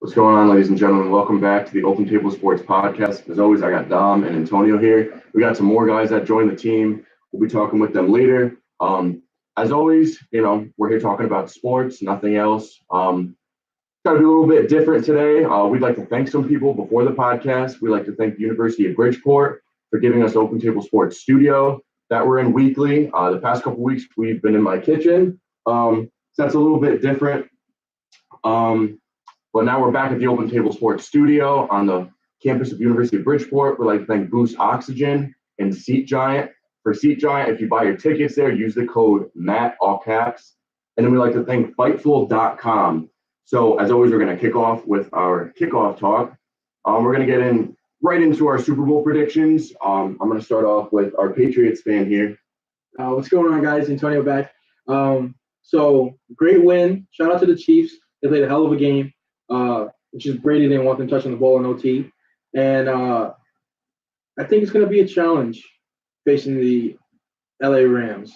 What's going on, ladies and gentlemen? Welcome back to the Open Table Sports Podcast. As always, I got Dom and Antonio here. We got some more guys that joined the team. We'll be talking with them later. As always, we're here talking about sports, nothing else. Got to be a little bit different today. We'd like to thank some people before the podcast. We'd like to thank the University of Bridgeport for giving us Open Table Sports Studio that we're in weekly. The past couple weeks, we've been in my kitchen. So that's a little bit different. But now we're back at the Open Table Sports Studio on the campus of University of Bridgeport. We'd like to thank Boost Oxygen and Seat Giant. For Seat Giant, if you buy your tickets there, use the code MATT, all caps. And then we'd like to thank Fightful.com. So as always, we're going to kick off with our kickoff talk. We're going to get right into our Super Bowl predictions. I'm going to start off with our Patriots fan here. What's going on, guys? Antonio back. So great win. Shout out to the Chiefs. They played a hell of a game. Which is Brady didn't want them touching the ball in OT. And I think it's going to be a challenge facing the LA Rams.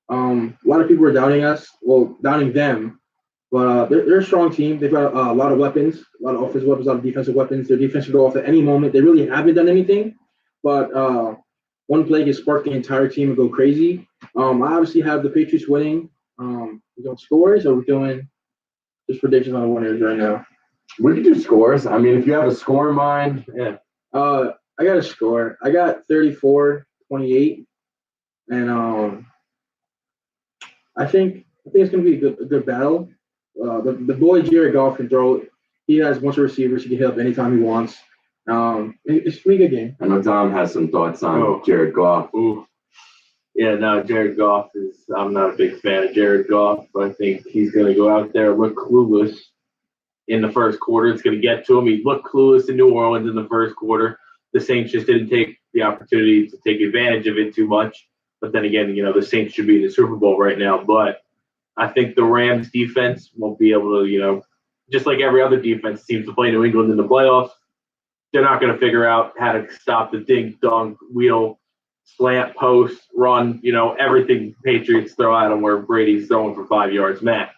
A lot of people are doubting them, but they're a strong team. They've got a lot of weapons, a lot of offensive weapons, a lot of defensive weapons. Their defense can go off at any moment. They really haven't done anything, but one play can spark the entire team and go crazy. I obviously have the Patriots winning. We're doing scores, or we're doing just predictions on the winners right now? We can do scores. I mean, if you have a score in mind, yeah. I got a score. I got 34-28, and I think it's going to be a good battle. The boy Jared Goff can throw. He has a bunch of receivers. He can hit up anytime he wants. It's a pretty good game. I know Dom has some thoughts on Jared Goff. Ooh. Yeah, no, Jared Goff I'm not a big fan of Jared Goff. I think he's going to go out there, look clueless in the first quarter. It's going to get to him. He looked clueless in New Orleans in the first quarter. The Saints just didn't take the opportunity to take advantage of it too much. But then again, the Saints should be in the Super Bowl right now. But I think the Rams defense won't be able to, just like every other defense seems to play New England in the playoffs, they're not going to figure out how to stop the dink-dunk wheel, slant, post, run, everything Patriots throw at him where Brady's throwing for 5 yards max.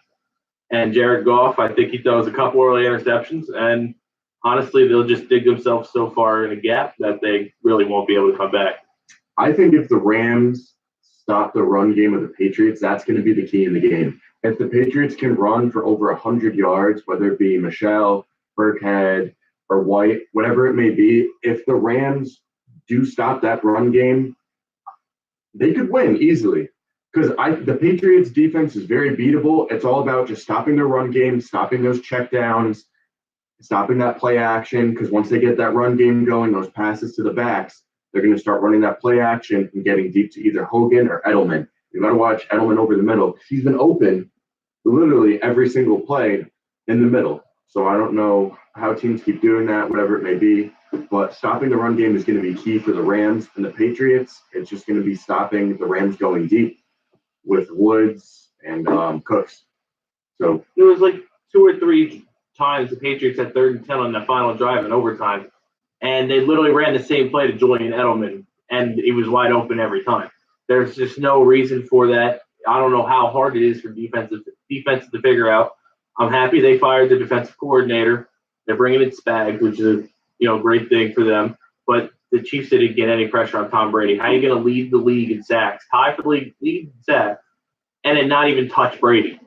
And Jared Goff, I think he throws a couple early interceptions, and honestly, they'll just dig themselves so far in a gap that they really won't be able to come back. I think if the Rams stop the run game of the Patriots, that's going to be the key in the game. If the Patriots can run for over 100 yards, whether it be Michelle, Burkhead, or White, whatever it may be, if the Rams do stop that run game, they could win easily. Because the Patriots' defense is very beatable. It's all about just stopping their run game, stopping those checkdowns, stopping that play action. Because once they get that run game going, those passes to the backs, they're going to start running that play action and getting deep to either Hogan or Edelman. You got to watch Edelman over the middle because he's been open literally every single play in the middle. So I don't know how teams keep doing that, whatever it may be. But stopping the run game is going to be key for the Rams and the Patriots. It's just going to be stopping the Rams going deep with Woods and Cooks. So there was like 2 or 3 times the Patriots had 3rd and 10 on the final drive in overtime, and they literally ran the same play to Julian Edelman, and it was wide open every time. There's just no reason for that. I don't know how hard it is for defenses to figure out. I'm happy they fired the defensive coordinator. They're bringing in Spags, which is a great thing for them. But the Chiefs didn't get any pressure on Tom Brady. How are you going to lead the league in sacks, tie for the league in sacks, and then not even touch Brady?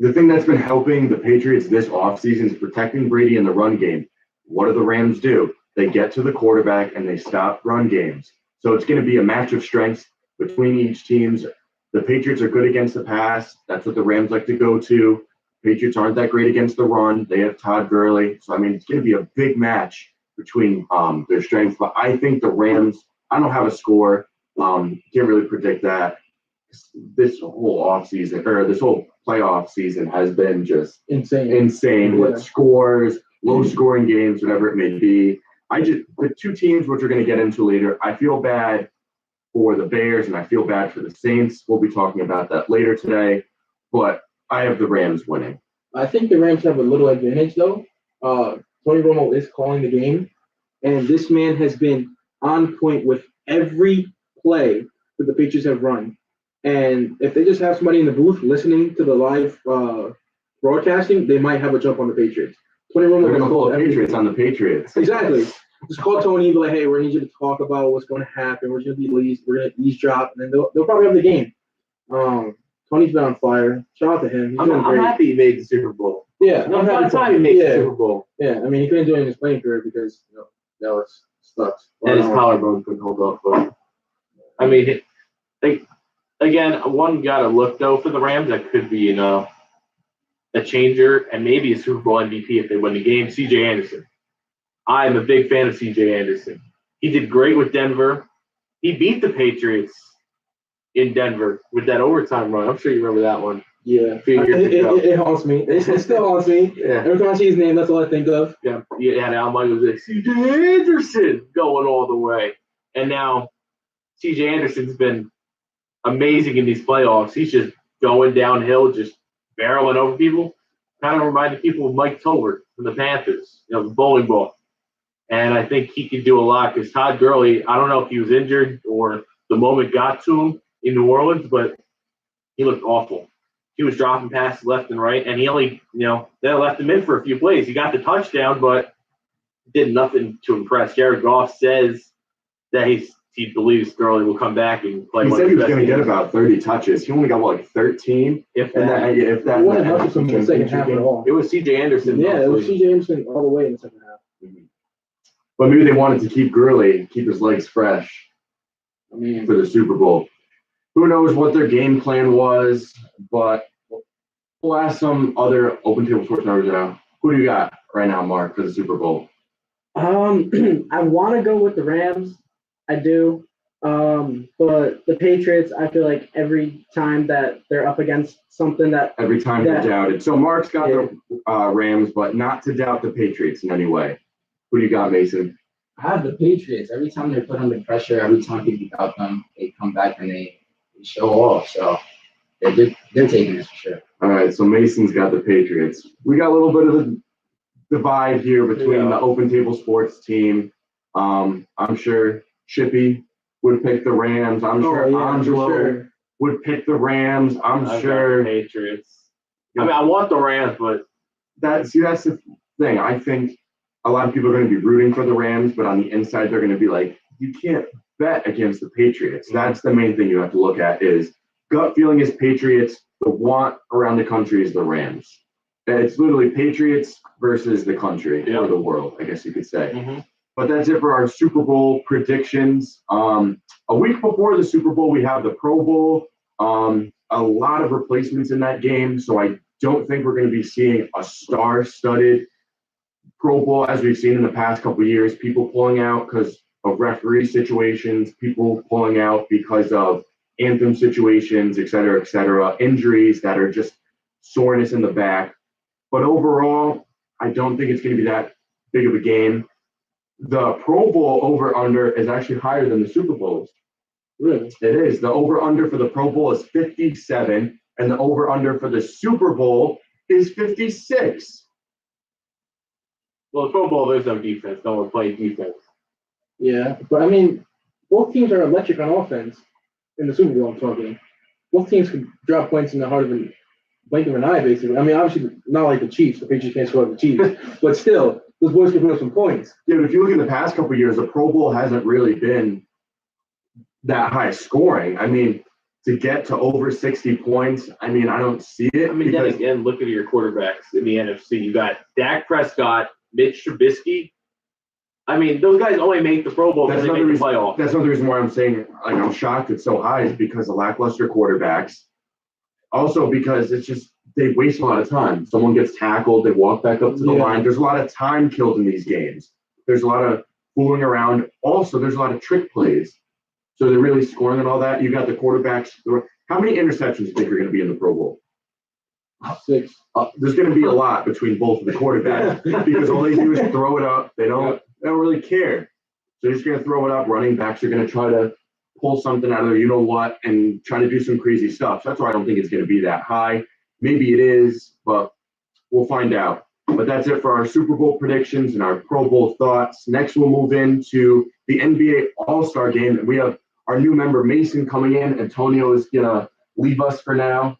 The thing that's been helping the Patriots this offseason is protecting Brady in the run game. What do the Rams do? They get to the quarterback and they stop run games. So it's going to be a match of strengths between each teams. The Patriots are good against the pass. That's what the Rams like to go to. Patriots aren't that great against the run. They have Todd Gurley. So, it's going to be a big match between their strengths. But I think the Rams, I don't have a score. Can't really predict that. This whole offseason, or this whole playoff season has been just insane with scores, low-scoring games, whatever it may be. The 2 teams, which we're going to get into later, I feel bad for the Bears and I feel bad for the Saints. We'll be talking about that later today. But I have the Rams winning. I think the Rams have a little advantage, though. Tony Romo is calling the game, and this man has been on point with every play that the Patriots have run. And if they just have somebody in the booth listening to the live broadcasting, they might have a jump on the Patriots. Tony They're Romo going to pull told the Patriots on the Patriots. Exactly. Just call Tony and be like, hey, we need you to talk about what's going to happen. We're going to be least. We're going to eavesdrop, and then they'll probably have the game. Tony's been on fire. Shout out to him. He's doing I'm great. happy he made the Super Bowl. Yeah, No, I'm happy it's for time he him. makes the Yeah, Super Bowl. yeah. I mean, he couldn't do it in his playing career because that was sucks. And his collarbone couldn't hold up. But I mean, again, one got to look though for the Rams. That could be a changer and maybe a Super Bowl MVP if they win the game. C.J. Anderson. I'm a big fan of C.J. Anderson. He did great with Denver. He beat the Patriots in Denver with that overtime run. I'm sure you remember that one. Yeah, Few years ago. it haunts me. It still haunts me. Yeah. Every time I see his name, that's all I think of. Yeah, you had Al Michaels was like, C.J. Anderson going all the way. And now C.J. Anderson's been amazing in these playoffs. He's just going downhill, just barreling over people. Kind of reminded people of Mike Tolbert from the Panthers, the bowling ball. And I think he could do a lot because Todd Gurley, I don't know if he was injured or the moment got to him in New Orleans, but he looked awful. He was dropping passes left and right, and he only, they left him in for a few plays. He got the touchdown, but did nothing to impress. Jared Goff says that he believes Gurley will come back and play. He said he was going to get about 30 touches. He only got, 13? If And that. if that. He wasn't much in the second half at all. It was C.J. Anderson. Yeah, it was mostly. C.J. Anderson all the way in the second half. But maybe they wanted to keep Gurley, keep his legs fresh I mean, for the Super Bowl. Who knows what their game plan was, but we'll ask some other open table sports numbers now. Who do you got right now, Mark, for the Super Bowl? I want to go with the Rams. I do. But the Patriots, I feel like every time that they're up against something that Every time Yeah. they're doubted. So Mark's got the Rams, but not to doubt the Patriots in any way. Who do you got, Mason? I have the Patriots. Every time they put under pressure, every time people doubt them, they come back and they show off. So they're taking this for sure. All right, so Mason's got the Patriots. We got a little bit of a divide here between the open table sports team. I'm sure Chippy would pick the Rams. I'm sure Angelo would pick the Rams. I'm I've got sure the Patriots. I mean, I want the Rams, but that's the thing. I think a lot of people are going to be rooting for the Rams, but on the inside, they're going to be like, you can't bet against the Patriots. That's the main thing you have to look at is gut feeling is Patriots. The want around the country is the Rams. It's literally Patriots versus the country or the world, I guess you could say. But that's it for our Super Bowl predictions. A week before the Super Bowl, we have the Pro Bowl. A lot of replacements in that game, so I don't think we're going to be seeing a star-studded Pro Bowl as we've seen in the past couple of years. People pulling out because of referee situations, people pulling out because of anthem situations, et cetera, injuries that are just soreness in the back. But overall, I don't think it's going to be that big of a game. The Pro Bowl over-under is actually higher than the Super Bowls. really? It is. The over-under for the Pro Bowl is 57, and the over-under for the Super Bowl is 56. well, the Pro Bowl there's no defense. No one plays defense. Yeah, but I mean, both teams are electric on offense in the Super Bowl. I'm talking. Both teams could drop points in the heart of a blink of an eye, basically. I mean, obviously not like the Chiefs. The Patriots can't score like the Chiefs, but still, those boys can put up some points. Yeah, but if you look at the past couple of years, the Pro Bowl hasn't really been that high scoring. I mean, to get to over 60 points, I mean, I don't see it. I mean, then because again, look at your quarterbacks in the NFC. You got Dak Prescott, Mitch Trubisky. I mean, those guys only make the Pro Bowl because they make the playoff. that's another reason why I'm saying, I'm shocked it's so high is because of lackluster quarterbacks. Also because it's just, they waste a lot of time. Someone gets tackled, they walk back up to the line. There's a lot of time killed in these games. There's a lot of fooling around. Also, there's a lot of trick plays. So they're really scoring and all that. You got the quarterbacks. How many interceptions do you think are going to be in the Pro Bowl? 6. There's going to be a lot between both of the quarterbacks because all they do is throw it up. They don't really care. So they're just going to throw it up. Running backs are going to try to pull something out of there, and try to do some crazy stuff. So that's why I don't think it's going to be that high. Maybe it is, but we'll find out. But that's it for our Super Bowl predictions and our Pro Bowl thoughts. Next, we'll move into the NBA All-Star Game. And we have our new member, Mason, coming in. Antonio is going to leave us for now.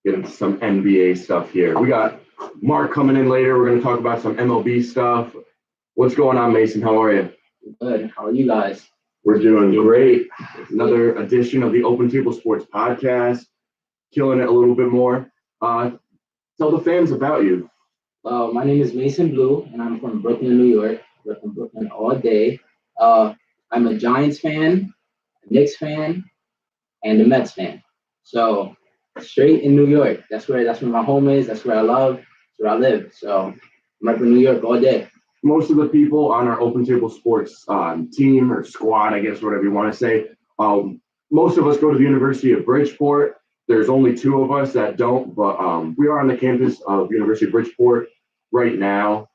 get into some NBA stuff here. We got Mark coming in later. We're going to talk about some MLB stuff. What's going on, Mason? How are you? Good. How are you guys? We're doing great. Another edition of the Open Table Sports Podcast. Killing it a little bit more. Tell the fans about you. My name is Mason Blue, and I'm from Brooklyn, New York. We're from Brooklyn all day. I'm a Giants fan, a Knicks fan, and a Mets fan. So straight in New York. That's where my home is. That's where I love. That's where I live. So I'm up in New York all day. Most of the people on our Open Table Sports team or squad, I guess, whatever you want to say, most of us go to the University of Bridgeport. There's only two of us that don't, but we are on the campus of University of Bridgeport right now.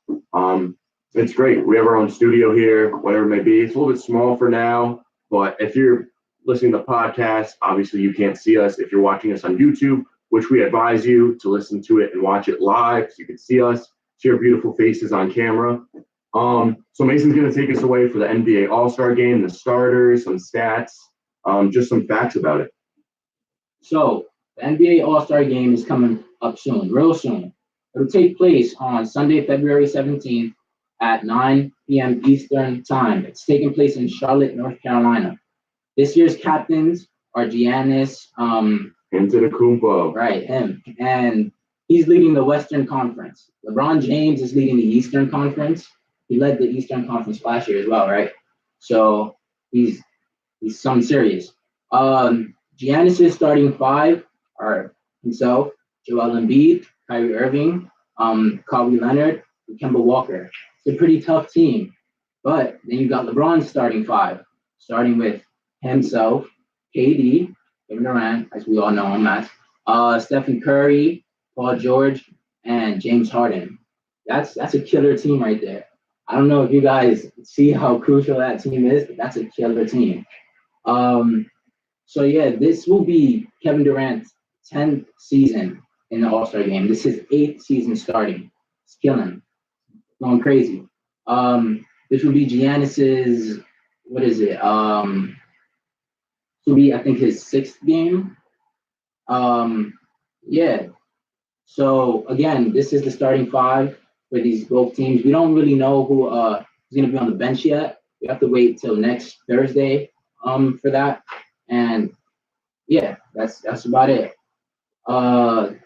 It's great. We have our own studio here, whatever it may be. It's a little bit small for now, but if you're listening to the podcast, obviously you can't see us. If you're watching us on YouTube, which we advise you to listen to it and watch it live so you can see us, see our beautiful faces on camera. So Mason's going to take us away for the NBA All-Star Game, the starters, some stats, just some facts about it. So the NBA All-Star Game is coming up soon, real soon. It'll take place on Sunday, February 17th at 9 p.m. Eastern Time. It's taking place in Charlotte, North Carolina. This year's captains are Giannis, Antetokounmpo. right, him, and he's leading the Western Conference. LeBron James is leading the Eastern Conference. He led the Eastern Conference last year as well, right? So he's something serious. Giannis's starting five are himself, Joel Embiid, Kyrie Irving, Kawhi Leonard, and Kemba Walker. It's a pretty tough team. But then you got LeBron's starting five, starting with himself, KD, Kevin Durant, as we all know him as, Stephen Curry, Paul George, and James Harden. That's a killer team right there. I don't know if you guys see how crucial that team is, but that's a killer team. So yeah, this will be Kevin Durant's 10th season in the All-Star Game. This is his 8th season starting. It's killing, going crazy. This will be Giannis's, what is it? Will be, I think, his 6th game. Yeah. So again, this is the starting five for these both teams. We don't really know who is going to be on the bench yet. We have to wait till next Thursday for that. And yeah, that's about it. That's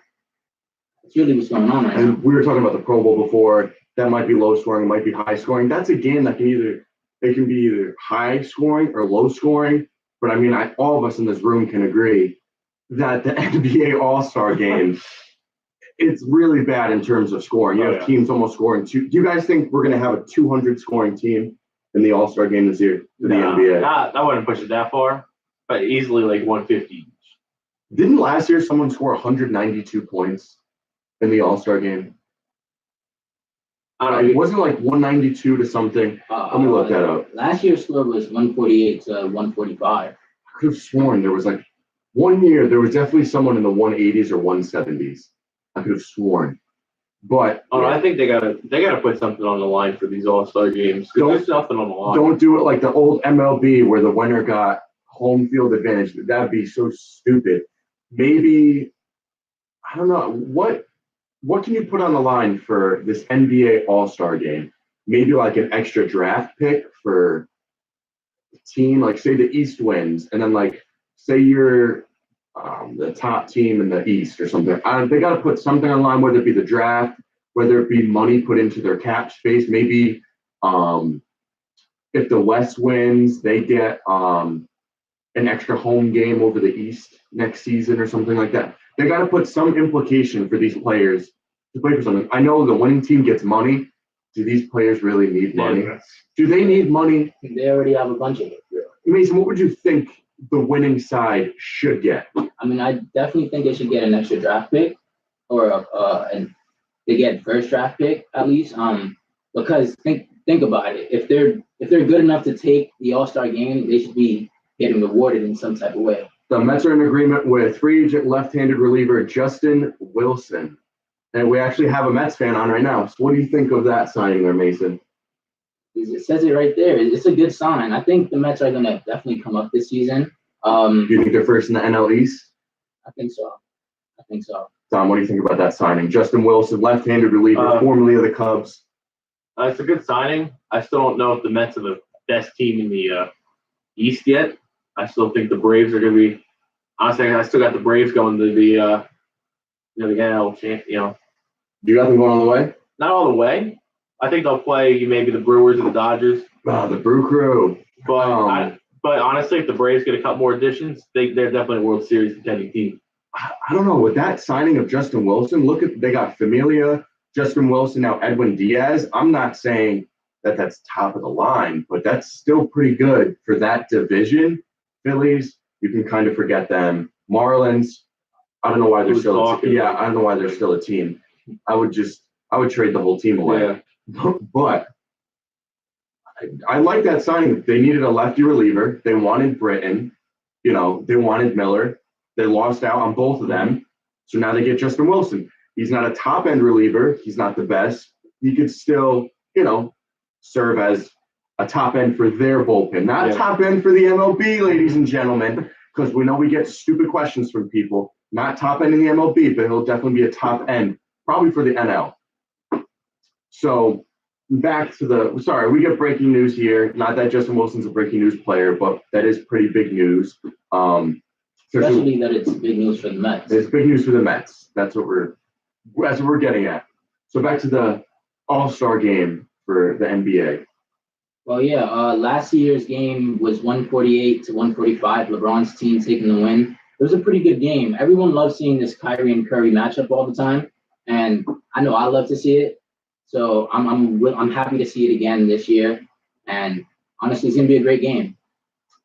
really what's going on right now. And we were talking about the Pro Bowl before. That might be low scoring, might be high scoring. That's a game that can be either high scoring or low scoring. But I mean, all of us in this room can agree that the NBA All-Star Game, it's really bad in terms of scoring. You have teams almost scoring two. Do you guys think we're going to have a 200 scoring team in the All-Star Game this year for the NBA? I wouldn't push it that far, but easily like 150. Didn't last year someone score 192 points in the All-Star Game? Wasn't it like 192 to something? Let me look that up. Last year's score was 148 to 145. I could have sworn there was like one year there was definitely someone in the 180s or 170s. I could have sworn. But I think they gotta put something on the line for these All-Star games. There's nothing on the line. Don't do it like the old MLB where the winner got home field advantage. That'd be so stupid. Maybe, I don't know, what can you put on the line for this NBA All-Star Game? Maybe like an extra draft pick for a team, like say the East wins, and then like say you're the top team in the East or something. They got to put something on the line, whether it be the draft, whether it be money put into their cap space. Maybe if the West wins, they get an extra home game over the East next season or something like that. They got to put some implication for these players to play for something. I know the winning team gets money. Do these players really need money? Do they need money? They already have a bunch of it. Mason, what would you think the winning side should get? I mean, I definitely think they should get an extra draft pick, or and they get first draft pick at least. Because think about it. If they're good enough to take the All-Star Game, they should be getting rewarded in some type of way. The Mets are in agreement with free agent left-handed reliever Justin Wilson. And we actually have a Mets fan on right now. So what do you think of that signing there, Mason? It says it right there. It's a good sign. I think the Mets are going to definitely come up this season. Do you think they're first in the NL East? I think so. I think so. Tom, what do you think about that signing? Justin Wilson, left-handed reliever, formerly of the Cubs. It's a good signing. I still don't know if the Mets are the best team in the East yet. I still think the Braves are going to be. Honestly, I still got the Braves going to the NL champ. You got them going all the way? Not all the way. I think they'll play maybe the Brewers or the Dodgers. The Brew Crew. But honestly, if the Braves get a couple more additions, they're definitely a World Series contending team. I don't know. With that signing of Justin Wilson, they got Familia, Justin Wilson, now Edwin Diaz. I'm not saying that that's top of the line, but that's still pretty good for that division. Phillies, you can kind of forget them. Marlins, I don't know why they're still a team. I don't know why they're still a team. I would trade the whole team away. Yeah. But I like that signing. They needed a lefty reliever. They wanted Britton. They wanted Miller. They lost out on both of them. So now they get Justin Wilson. He's not a top-end reliever. He's not the best. He could still, serve as a top-end for their bullpen. Not top-end for the MLB, ladies and gentlemen, because we know we get stupid questions from people. Not top-end in the MLB, but he'll definitely be a top-end, probably for the NL. So back to we get breaking news here. Not that Justin Wilson's a breaking news player, but that is pretty big news. Especially that it's big news for the Mets. It's big news for the Mets. That's what we're getting at. So back to the All-Star game for the NBA. Well, last year's game was 148-145. LeBron's team taking the win. It was a pretty good game. Everyone loves seeing this Kyrie and Curry matchup all the time, and I know I love to see it. So I'm happy to see it again this year, and honestly, it's gonna be a great game.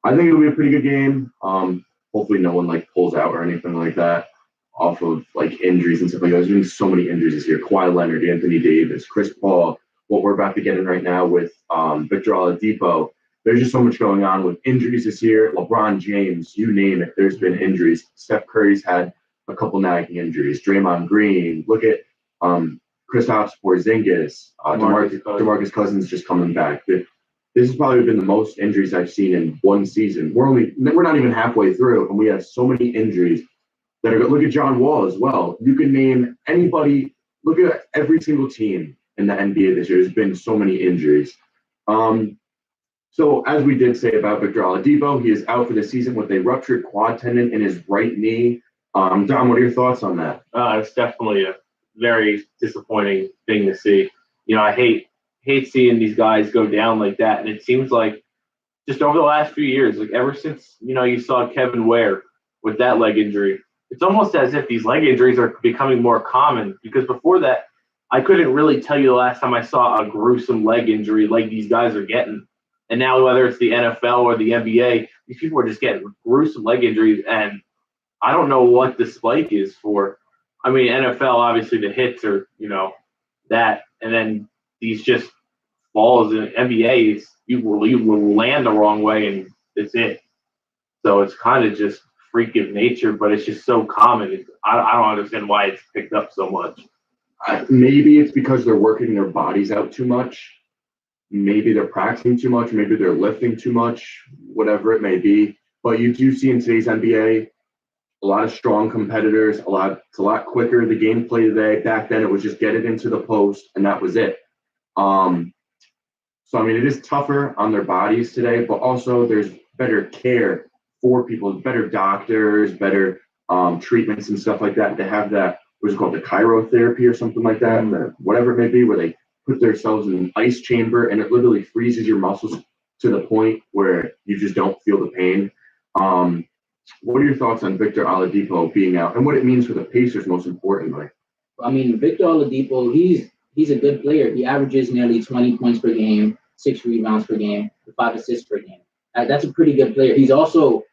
I think it'll be a pretty good game. Hopefully, no one pulls out or anything like that off of injuries and stuff like that. There's been so many injuries this year. Kawhi Leonard, Anthony Davis, Chris Paul. What we're about to get in right now with Victor Oladipo. There's just so much going on with injuries this year. LeBron James, you name it. There's been injuries. Steph Curry's had a couple nagging injuries. Draymond Green. Look at Kristaps Porzingis, DeMarcus Cousins just coming back. This has probably been the most injuries I've seen in one season. We're not even halfway through, and we have so many injuries that are. Look at John Wall as well. You can name anybody. Look at every single team in the NBA this year. There's been so many injuries. So as we did say about Victor Oladipo, he is out for the season with a ruptured quad tendon in his right knee. Dom, what are your thoughts on that? It's definitely a very disappointing thing to see. I hate seeing these guys go down like that. And it seems like just over the last few years, ever since, you saw Kevin Ware with that leg injury, it's almost as if these leg injuries are becoming more common, because before that, I couldn't really tell you the last time I saw a gruesome leg injury like these guys are getting. And now whether it's the NFL or the NBA, these people are just getting gruesome leg injuries. And I don't know what the spike is for. I mean, NFL, obviously the hits are, that. And then these just falls in NBA, you will land the wrong way and it's it. So it's kind of just freak of nature, but it's just so common. I don't understand why it's picked up so much. Maybe it's because they're working their bodies out too much. Maybe they're practicing too much. Maybe they're lifting too much, whatever it may be. But you do see in today's NBA a lot of strong competitors. It's a lot quicker. The gameplay today, back then, it was just get it into the post and that was it. So, it is tougher on their bodies today, but also there's better care for people, better doctors, better treatments and stuff like that. They have that, what's it called, the cryotherapy or something like that, whatever it may be, where they put themselves in an ice chamber and it literally freezes your muscles to the point where you just don't feel the pain. What are your thoughts on Victor Oladipo being out and what it means for the Pacers, most importantly? Victor Oladipo, he's a good player. He averages nearly 20 points per game, 6 rebounds per game, 5 assists per game. That's a pretty good player. He's also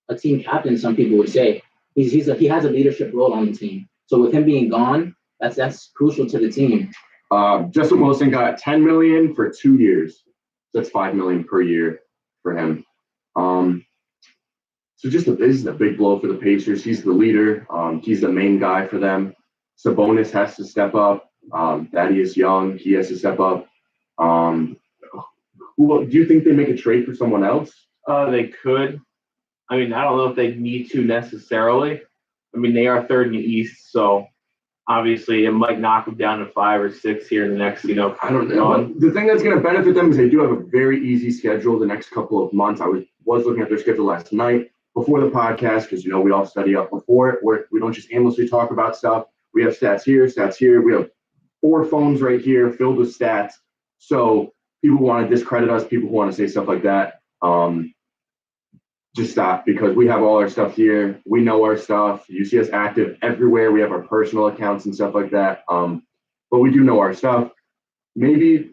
a team captain, some people would say. He has a leadership role on the team. So with him being gone, that's crucial to the team. Justin Wilson got $10 million for 2 years. That's $5 million per year for him. So this is a big blow for the Pacers. He's the leader. He's the main guy for them. Sabonis has to step up. Thaddeus Young, he has to step up. Do you think they make a trade for someone else? They could. I don't know if they need to necessarily. I mean, they are third in the East, so obviously it might knock them down to 5 or 6 here in the next, I don't know. run. The thing that's going to benefit them is they do have a very easy schedule the next couple of months. I was looking at their schedule last night before the podcast because, we all study up before it. We don't just aimlessly talk about stuff. We have stats here, stats here. We have 4 phones right here filled with stats. So people who want to discredit us, people who want to say stuff like that, just stop because we have all our stuff here. We know our stuff. You see us active everywhere. We have our personal accounts and stuff like that. But we do know our stuff. Maybe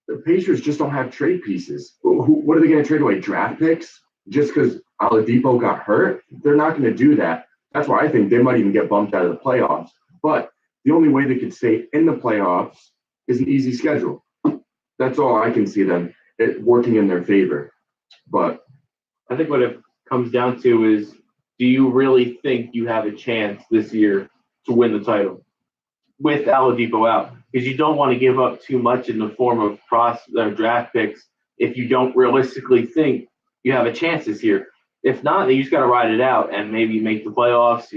the Pacers just don't have trade pieces. What are they going to trade away? Draft picks? Just because Oladipo got hurt? They're not going to do that. That's why I think they might even get bumped out of the playoffs. But the only way they could stay in the playoffs is an easy schedule. That's all I can see them working in their favor. But I think what it comes down to is, do you really think you have a chance this year to win the title with Oladipo out? Because you don't want to give up too much in the form of draft picks if you don't realistically think you have a chance this year. If not, then you just got to ride it out and maybe make the playoffs,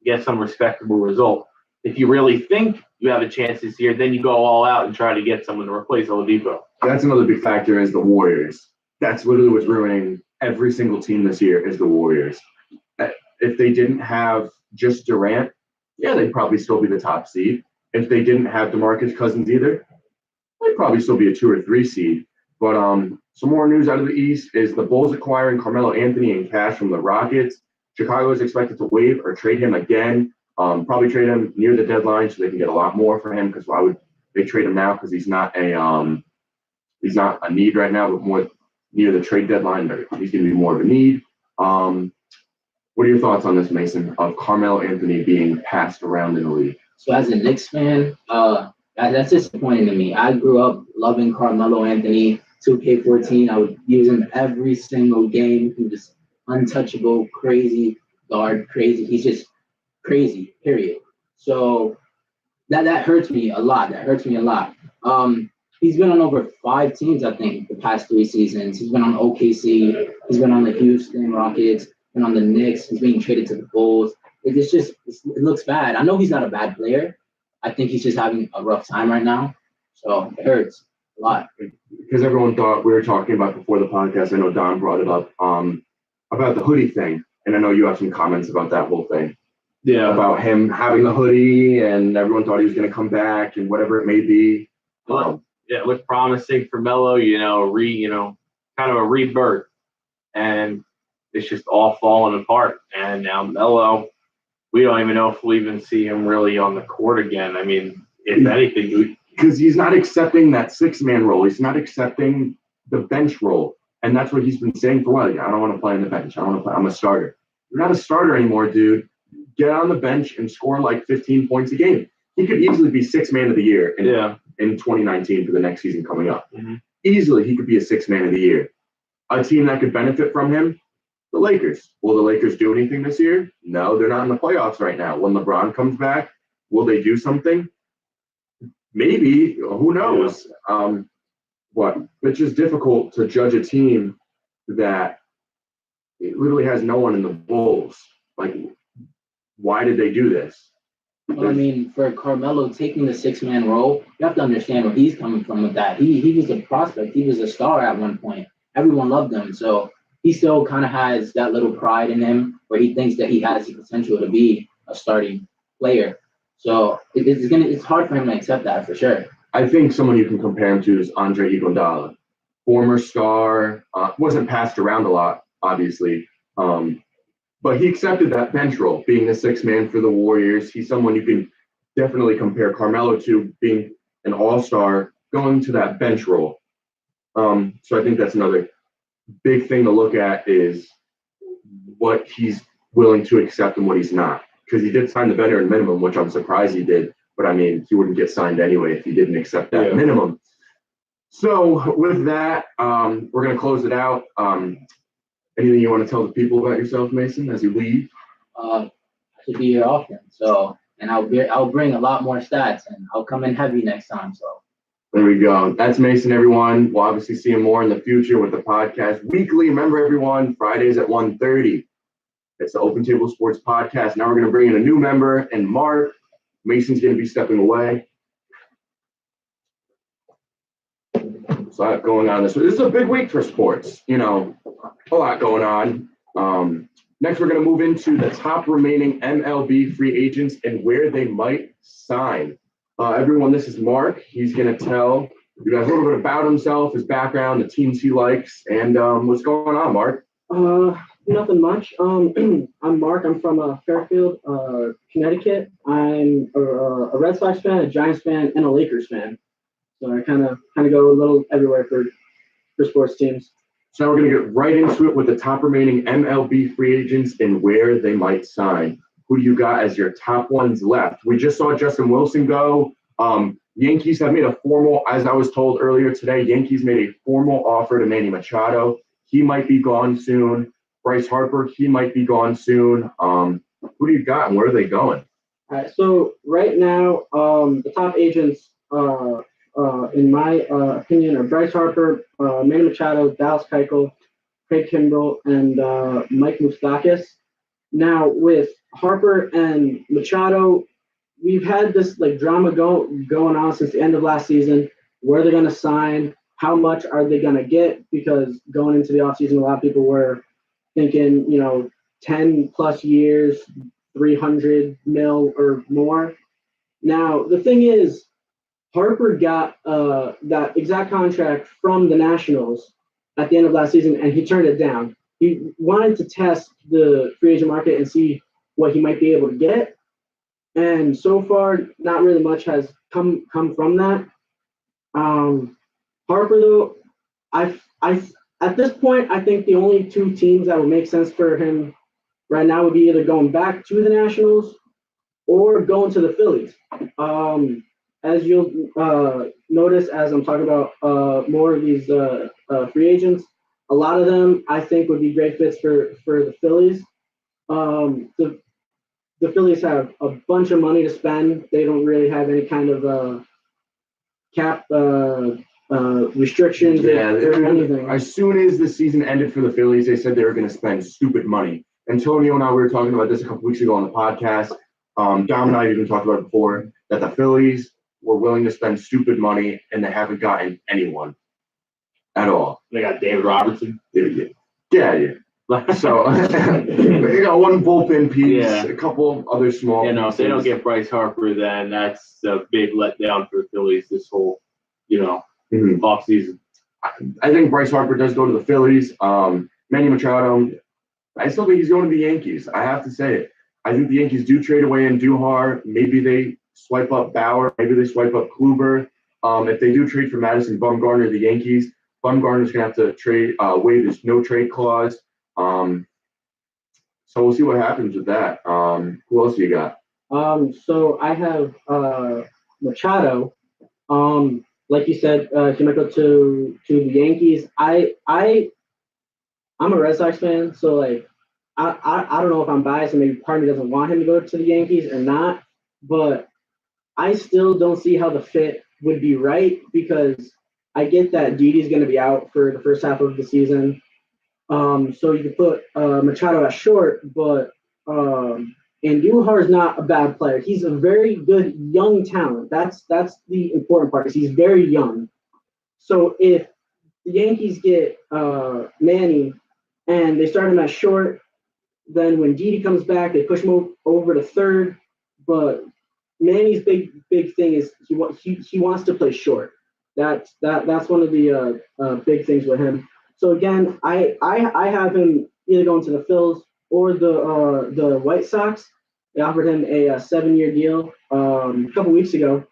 get some respectable result. If you really think you have a chance this year, then you go all out and try to get someone to replace Oladipo. That's another big factor is the Warriors. That's literally what's ruining every single team this year is the Warriors. If they didn't have just Durant, they'd probably still be the top seed. If they didn't have DeMarcus Cousins either, they'd probably still be a 2 or 3 seed. But some more news out of the East is the Bulls acquiring Carmelo Anthony in cash from the Rockets. Chicago is expected to waive or trade him again. Probably trade him near the deadline so they can get a lot more for him. Because why would they trade him now? Because he's not a need right now, but more near the trade deadline, he's going to be more of a need. What are your thoughts on this, Mason, of Carmelo Anthony being passed around in the league? So as a Knicks fan, that's disappointing to me. I grew up loving Carmelo Anthony. 2K14, I would use him every single game. He was untouchable, crazy guard, crazy. He's just crazy, period. So that hurts me a lot. He's been on over 5 teams, I think, the past 3 seasons. He's been on OKC. He's been on the Houston Rockets. Been on the Knicks. He's being traded to the Bulls. It looks bad. I know he's not a bad player. I think he's just having a rough time right now. So it hurts a lot. Because everyone thought we were talking about before the podcast. I know Don brought it up about the hoodie thing. And I know you have some comments about that whole thing. Yeah. About him having the hoodie and everyone thought he was going to come back and whatever it may be. It looked promising for Melo, kind of a rebirth. And it's just all falling apart. And now Melo, we don't even know if we'll even see him really on the court again. I mean, if anything, because he's not accepting that 6-man role. He's not accepting the bench role. And that's what he's been saying for a while. I don't want to play on the bench. I don't want to play. I'm a starter. You're not a starter anymore, dude. Get on the bench and score like 15 points a game. He could easily be 6-man of the year in 2019 for the next season coming up. Mm-hmm. Easily, he could be a 6-man of the year. A team that could benefit from him, the Lakers. Will the Lakers do anything this year? No, they're not in the playoffs right now. When LeBron comes back, will they do something? Maybe. Who knows? It's just difficult to judge a team that it literally has no one in the Bulls. Like, why did they do this? Well, I mean, for Carmelo taking the 6-man role, you have to understand where he's coming from with that. He was a prospect. He was a star at one point. Everyone loved him. So he still kind of has that little pride in him where he thinks that he has the potential to be a starting player. So it's hard for him to accept that for sure. I think someone you can compare him to is Andre Iguodala, former star, wasn't passed around a lot, obviously, but he accepted that bench role, being the 6-man for the Warriors. He's someone you can definitely compare Carmelo to, being an all-star, going to that bench role. So I think that's another big thing to look at is what he's willing to accept and what he's not. Because he did sign the veteran minimum, which I'm surprised he did. But, I mean, he wouldn't get signed anyway if he didn't accept that minimum. So with that, we're going to close it out. Anything you want to tell the people about yourself, Mason, as you leave? I should be here often. So, and I'll bring a lot more stats, and I'll come in heavy next time. So there we go. That's Mason, everyone. We'll obviously see him more in the future with the podcast weekly. Remember, everyone, Fridays at 1:30. It's the Open Table Sports Podcast. Now we're going to bring in a new member, and Mark. Mason's going to be stepping away. So a lot going on this week. This is a big week for sports. A lot going on. Next, we're going to move into the top remaining MLB free agents and where they might sign. Everyone, this is Mark. He's going to tell you guys a little bit about himself, his background, the teams he likes, and what's going on, Mark. Nothing much. I'm Mark. I'm from Fairfield, Connecticut. I'm a Red Sox fan, a Giants fan, and a Lakers fan. So I kind of go a little everywhere for sports teams. So now we're going to get right into it with the top remaining MLB free agents and where they might sign. Who do you got as your top ones left? We just saw Justin Wilson go. Yankees have made a formal, as I was told earlier today, Yankees made a formal offer to Manny Machado. He might be gone soon. Bryce Harper, he might be gone soon. Who do you got and where are they going? All right. So right now, the top agents, in my opinion, are Bryce Harper, Manny Machado, Dallas Keuchel, Craig Kimbrell, and Mike Moustakas. Now with Harper and Machado, we've had this drama going on since the end of last season. Where they're going to sign? How much are they going to get? Because going into the offseason, a lot of people were thinking, 10 plus years, 300 mil or more. Now, the thing is, Harper got that exact contract from the Nationals at the end of last season, and he turned it down. He wanted to test the free agent market and see what he might be able to get. And so far, not really much has come from that. Harper, though, I at this point, I think the only two teams that would make sense for him right now would be either going back to the Nationals or going to the Phillies. As you'll notice, as I'm talking about more of these free agents, a lot of them I think would be great fits for the Phillies. The Phillies have a bunch of money to spend. They don't really have any kind of cap restrictions or anything. As soon as the season ended for the Phillies, they said they were going to spend stupid money. Antonio and I were talking about this a couple weeks ago on the podcast. Dom and I even talked about it before, that the Phillies were willing to spend stupid money, and they haven't gotten anyone at all. They got David Robertson. Yeah. So they got one bullpen piece, Yeah. a couple other small. If they don't get Bryce Harper, then that's a big letdown for the Phillies this whole, offseason. I think Bryce Harper does go to the Phillies. Manny Machado, I still think he's going to the Yankees. I have to say it. I think the Yankees do trade away Andujar. Maybe they swipe up Bauer. Maybe they swipe up Kluber. If they do trade for Madison Bumgarner, the Yankees, Bumgarner's going to have to waive his no-trade clause. So we'll see what happens with that. Who else do you got? So I have Machado. Like you said, he might go to the Yankees. I'm a Red Sox fan, so I don't know if I'm biased and maybe part of me doesn't want him to go to the Yankees or not, but I still don't see how the fit would be right, because I get that Didi's going to be out for the first half of the season. So you could put Machado at short, but Andujar is not a bad player. He's a very good young talent. That's the important part, is he's very young. So if the Yankees get Manny and they start him at short, then when Didi comes back, they push him over to third. But Manny's big thing is he wants to play short. That's one of the big things with him. So again, I have him either going to the Phils or the White Sox. They offered him a 7-year deal a couple weeks ago,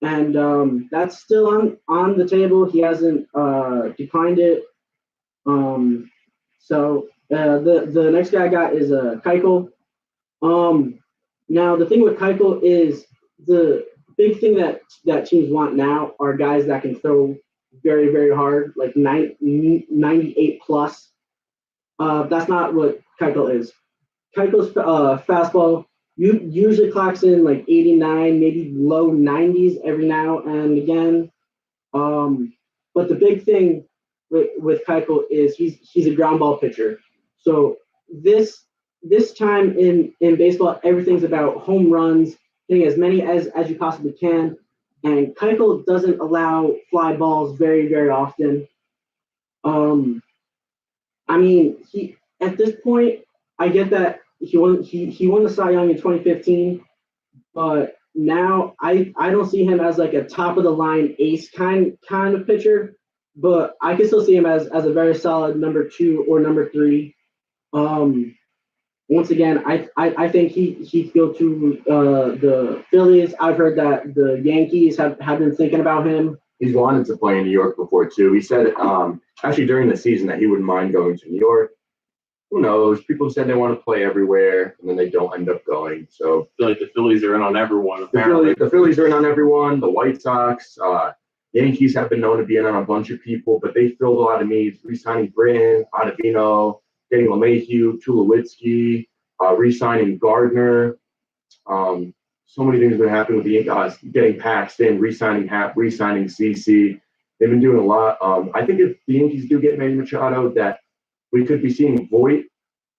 and that's still on the table. He hasn't declined it. So the next guy I got is Keuchel. Now the thing with Keuchel is the big thing that teams want now are guys that can throw very, very hard, like 98 plus. That's not what Keuchel is. Keuchel's fastball usually clocks in like 89, maybe low 90s every now and again. But the big thing with Keuchel is he's a ground ball pitcher. So this this time in baseball, everything's about home runs, hitting as many as you possibly can. And Keuchel doesn't allow fly balls very, very often. I mean, he at this point, I get that he won the Cy Young in 2015, but now I don't see him as like a top of the line ace kind of pitcher, but I can still see him as a very solid number 2 or number 3. Once again, I think he'd go to the Phillies. I've heard that the Yankees have been thinking about him. He's wanted to play in New York before too. He said actually during the season that he wouldn't mind going to New York. Who knows? People said they want to play everywhere, and then they don't end up going. So I feel like the Phillies are in on everyone. the Apparently, Phillies are in on everyone. The White Sox, Yankees have been known to be in on a bunch of people, but they filled a lot of needs. Re-signing Britton, Ottavino, getting LeMahieu, Tulowitzki, re-signing Gardner. So many things have been happening with the getting Paxton, re-signing Happ, re-signing CC. They've been doing a lot. I think if the Yankees do get Manny Machado, that we could be seeing Voit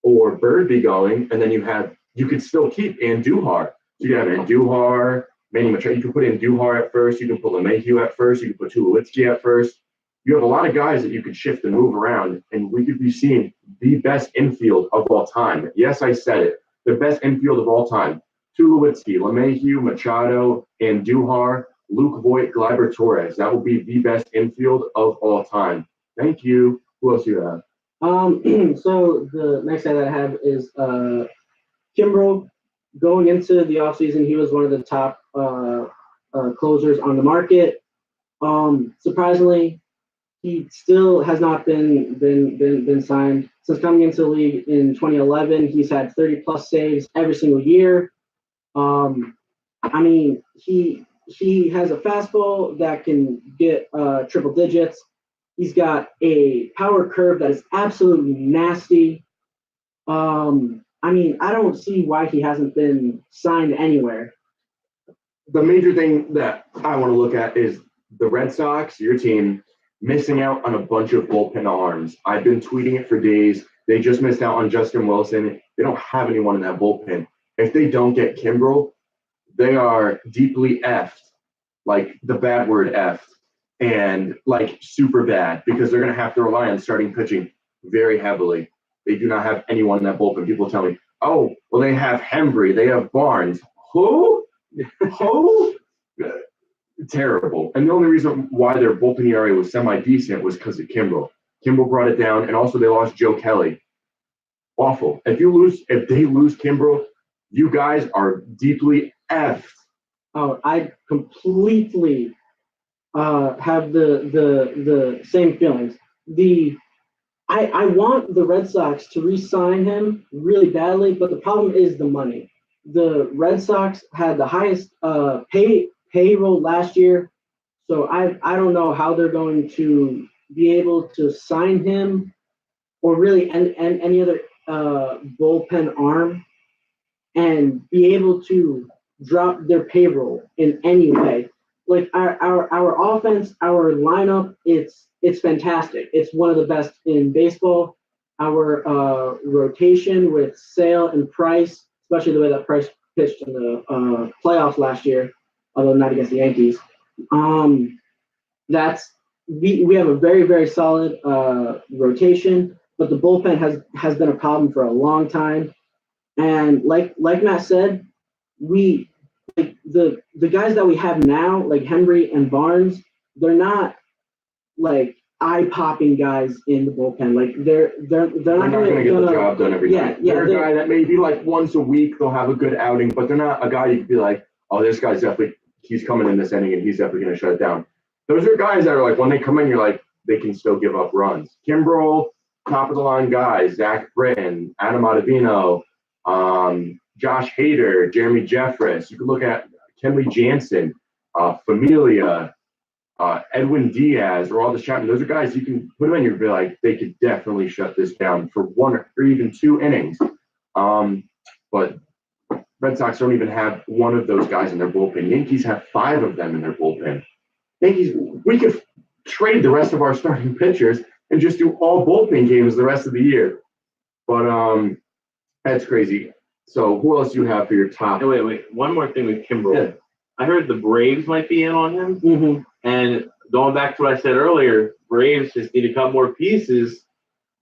or Birdie going, and then you could still keep Andujar. So you have Andujar, Manny Machado. You can put Andujar at first. You can put LeMahieu at first. You can put Tulowitzki at first. You have a lot of guys that you could shift and move around, and we could be seeing the best infield of all time. Yes, I said it. The best infield of all time. Tulowitzki, LeMahieu, Machado, Andujar, Luke Voit, Gleyber Torres. That will be the best infield of all time. Thank you. Who else do you have? So the next guy that I have is Kimbrel. Going into the offseason, he was one of the top closers on the market. Surprisingly, he still has not been signed. Since coming into the league in 2011, he's had 30 plus saves every single year. I mean, he has a fastball that can get triple digits. He's got a power curve that is absolutely nasty. I mean, I don't see why he hasn't been signed anywhere. The major thing that I want to look at is the Red Sox, your team, missing out on a bunch of bullpen arms. I've been tweeting it for days. They just missed out on Justin Wilson. They don't have anyone in that bullpen. If they don't get Kimbrel, they are deeply effed, like the bad word effed, and like super bad because they're going to have to rely on starting pitching very heavily. They do not have anyone in that bullpen. People tell me, oh, well, they have Hembry. They have Barnes. Who? Who? Terrible. And the only reason why their bullpen ERA was semi-decent was because of Kimbrel. Kimbrel brought it down, and also they lost Joe Kelly. Awful. If they lose Kimbrel, you guys are deeply effed. Oh, I completely have the same feelings. I want the Red Sox to re-sign him really badly, but the problem is the money. The Red Sox had the highest payroll last year, so I don't know how they're going to be able to sign him or really any other bullpen arm and be able to drop their payroll in any way. Like our offense, our lineup, it's fantastic. It's one of the best in baseball. Our rotation with Sale and Price, especially the way that Price pitched in the playoffs last year, although not against the Yankees. We have a very, very solid rotation, but the bullpen has been a problem for a long time. And like Matt said, the guys that we have now, like Hembry and Barnes, they're not like eye-popping guys in the bullpen. Like they're not going to get the job done every yeah, night. They're a guy that maybe like once a week they'll have a good outing, but they're not a guy you could be like, oh, this guy's definitely he's coming in this inning and he's definitely going to shut it down. Those are guys that are like when they come in, you're like they can still give up runs. Kimbrel, top of the line guys, Zach Britton, Adam Ottavino, Josh Hader, Jeremy Jeffress. You can look at Kenley Jansen, Familia, Edwin Diaz, or all the Chapman. Those are guys you can put them in. You'd be like, they could definitely shut this down for one or even 2 innings. But Red Sox don't even have one of those guys in their bullpen. Yankees have 5 of them in their bullpen. Yankees, we could trade the rest of our starting pitchers and just do all bullpen games the rest of the year. But That's crazy. So who else do you have for your top? Hey, wait. One more thing with Kimbrel. Yeah. I heard the Braves might be in on him. Mm-hmm. And going back to what I said earlier, Braves just need to cut more pieces.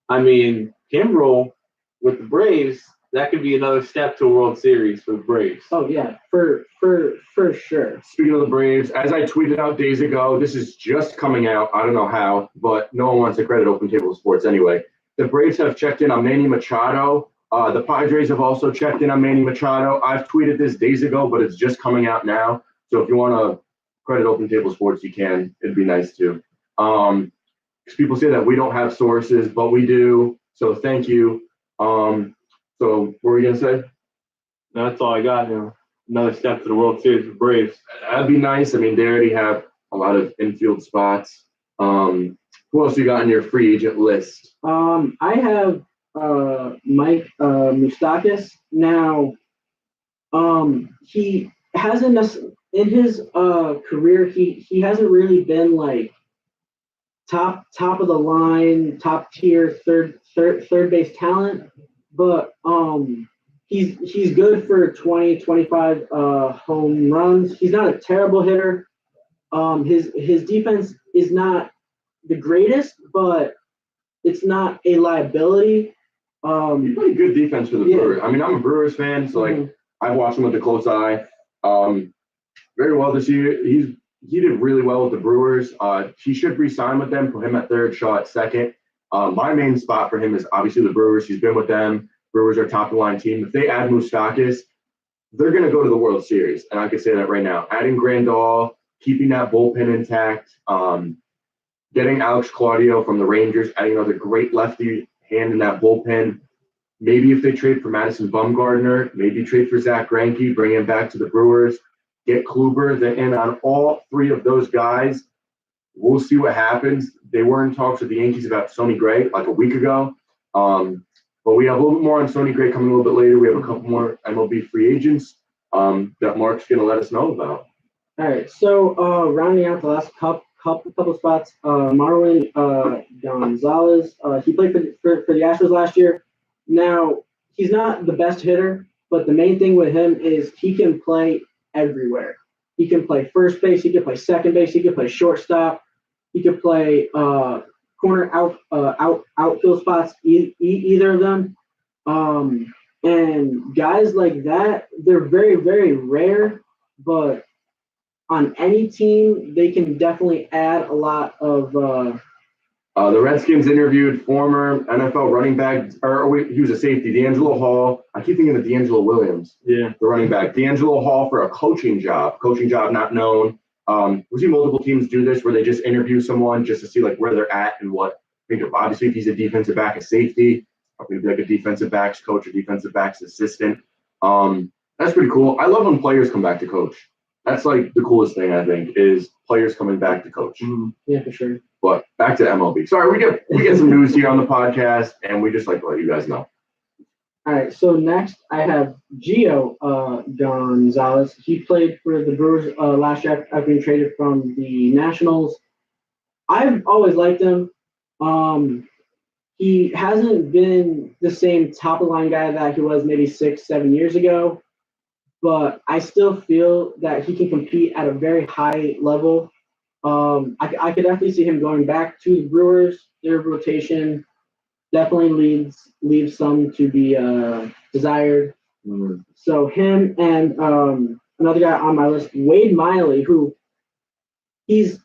I mean, Kimbrel with the Braves, that could be another step to a World Series for the Braves. Oh yeah, for sure. Speaking of the Braves, as I tweeted out days ago, this is just coming out. I don't know how, but no one wants to credit Open Table Sports anyway. The Braves have checked in on Manny Machado. The Padres have also checked in on Manny Machado. I've tweeted this days ago, but it's just coming out now. So if you want to credit Open Table Sports, you can. It'd be nice to. Because people say that we don't have sources, but we do. So thank you. So what were you gonna say? That's all I got now. Another step to the World Series for Braves. That'd be nice. I mean, they already have a lot of infield spots. Who else you got on your free agent list? I have Mike Moustakas. Now, he hasn't in his career. He hasn't really been like top of the line, top tier, third base talent. But he's good for 20, 25 home runs. He's not a terrible hitter. His defense is not the greatest, but it's not a liability. He played good defense for the Brewers. I mean, I'm a Brewers fan, so like I've watched him with a close eye. Very well this year. He did really well with the Brewers. He should re-sign with them. Put him at third, Shaw at second. My main spot for him is obviously the Brewers. He's been with them. Brewers are top of the line team. If they add Moustakas, they're going to go to the World Series, and I can say that right now. Adding Grandal, keeping that bullpen intact, getting Alex Claudio from the Rangers, adding another great lefty hand in that bullpen. Maybe if they trade for Madison Bumgarner, maybe trade for Zach Greinke, bring him back to the Brewers, get Kluber. And on all three of those guys, we'll see what happens. They were in talks with the Yankees about Sonny Gray like a week ago. But we have a little bit more on Sonny Gray coming a little bit later. We have a couple more MLB free agents that Mark's going to let us know about. All right, so rounding out the last couple spots, Marwin Gonzalez. He played for the Astros last year. Now, he's not the best hitter, but the main thing with him is he can play everywhere. He can play first base. He can play second base. He can play shortstop. He can play corner outfield spots. Either of them. And guys like that, they're very, very rare, but on any team, they can definitely add a lot of. The Redskins interviewed former NFL running back, he was a safety, D'Angelo Hall. I keep thinking of D'Angelo Williams, Yeah. the running back. D'Angelo Hall for a coaching job not known. We see multiple teams do this where they just interview someone just to see like where they're at and what. Obviously, if he's a defensive back, a safety, probably like a defensive backs coach or defensive backs assistant. That's pretty cool. I love when players come back to coach. That's like the coolest thing I think is players coming back to coach. Yeah, for sure. But back to MLB. Sorry, we get some news here on the podcast, and we just like to let you guys know. All right, so next I have Gio Gonzalez. He played for the Brewers last year after being traded from the Nationals. I've always liked him. He hasn't been the same top-of-the-line guy that he was maybe 6-7 years ago, but I still feel that he can compete at a very high level. I could definitely see him going back to the Brewers. Their rotation definitely leaves some to be desired. So him and another guy on my list, Wade Miley, who he's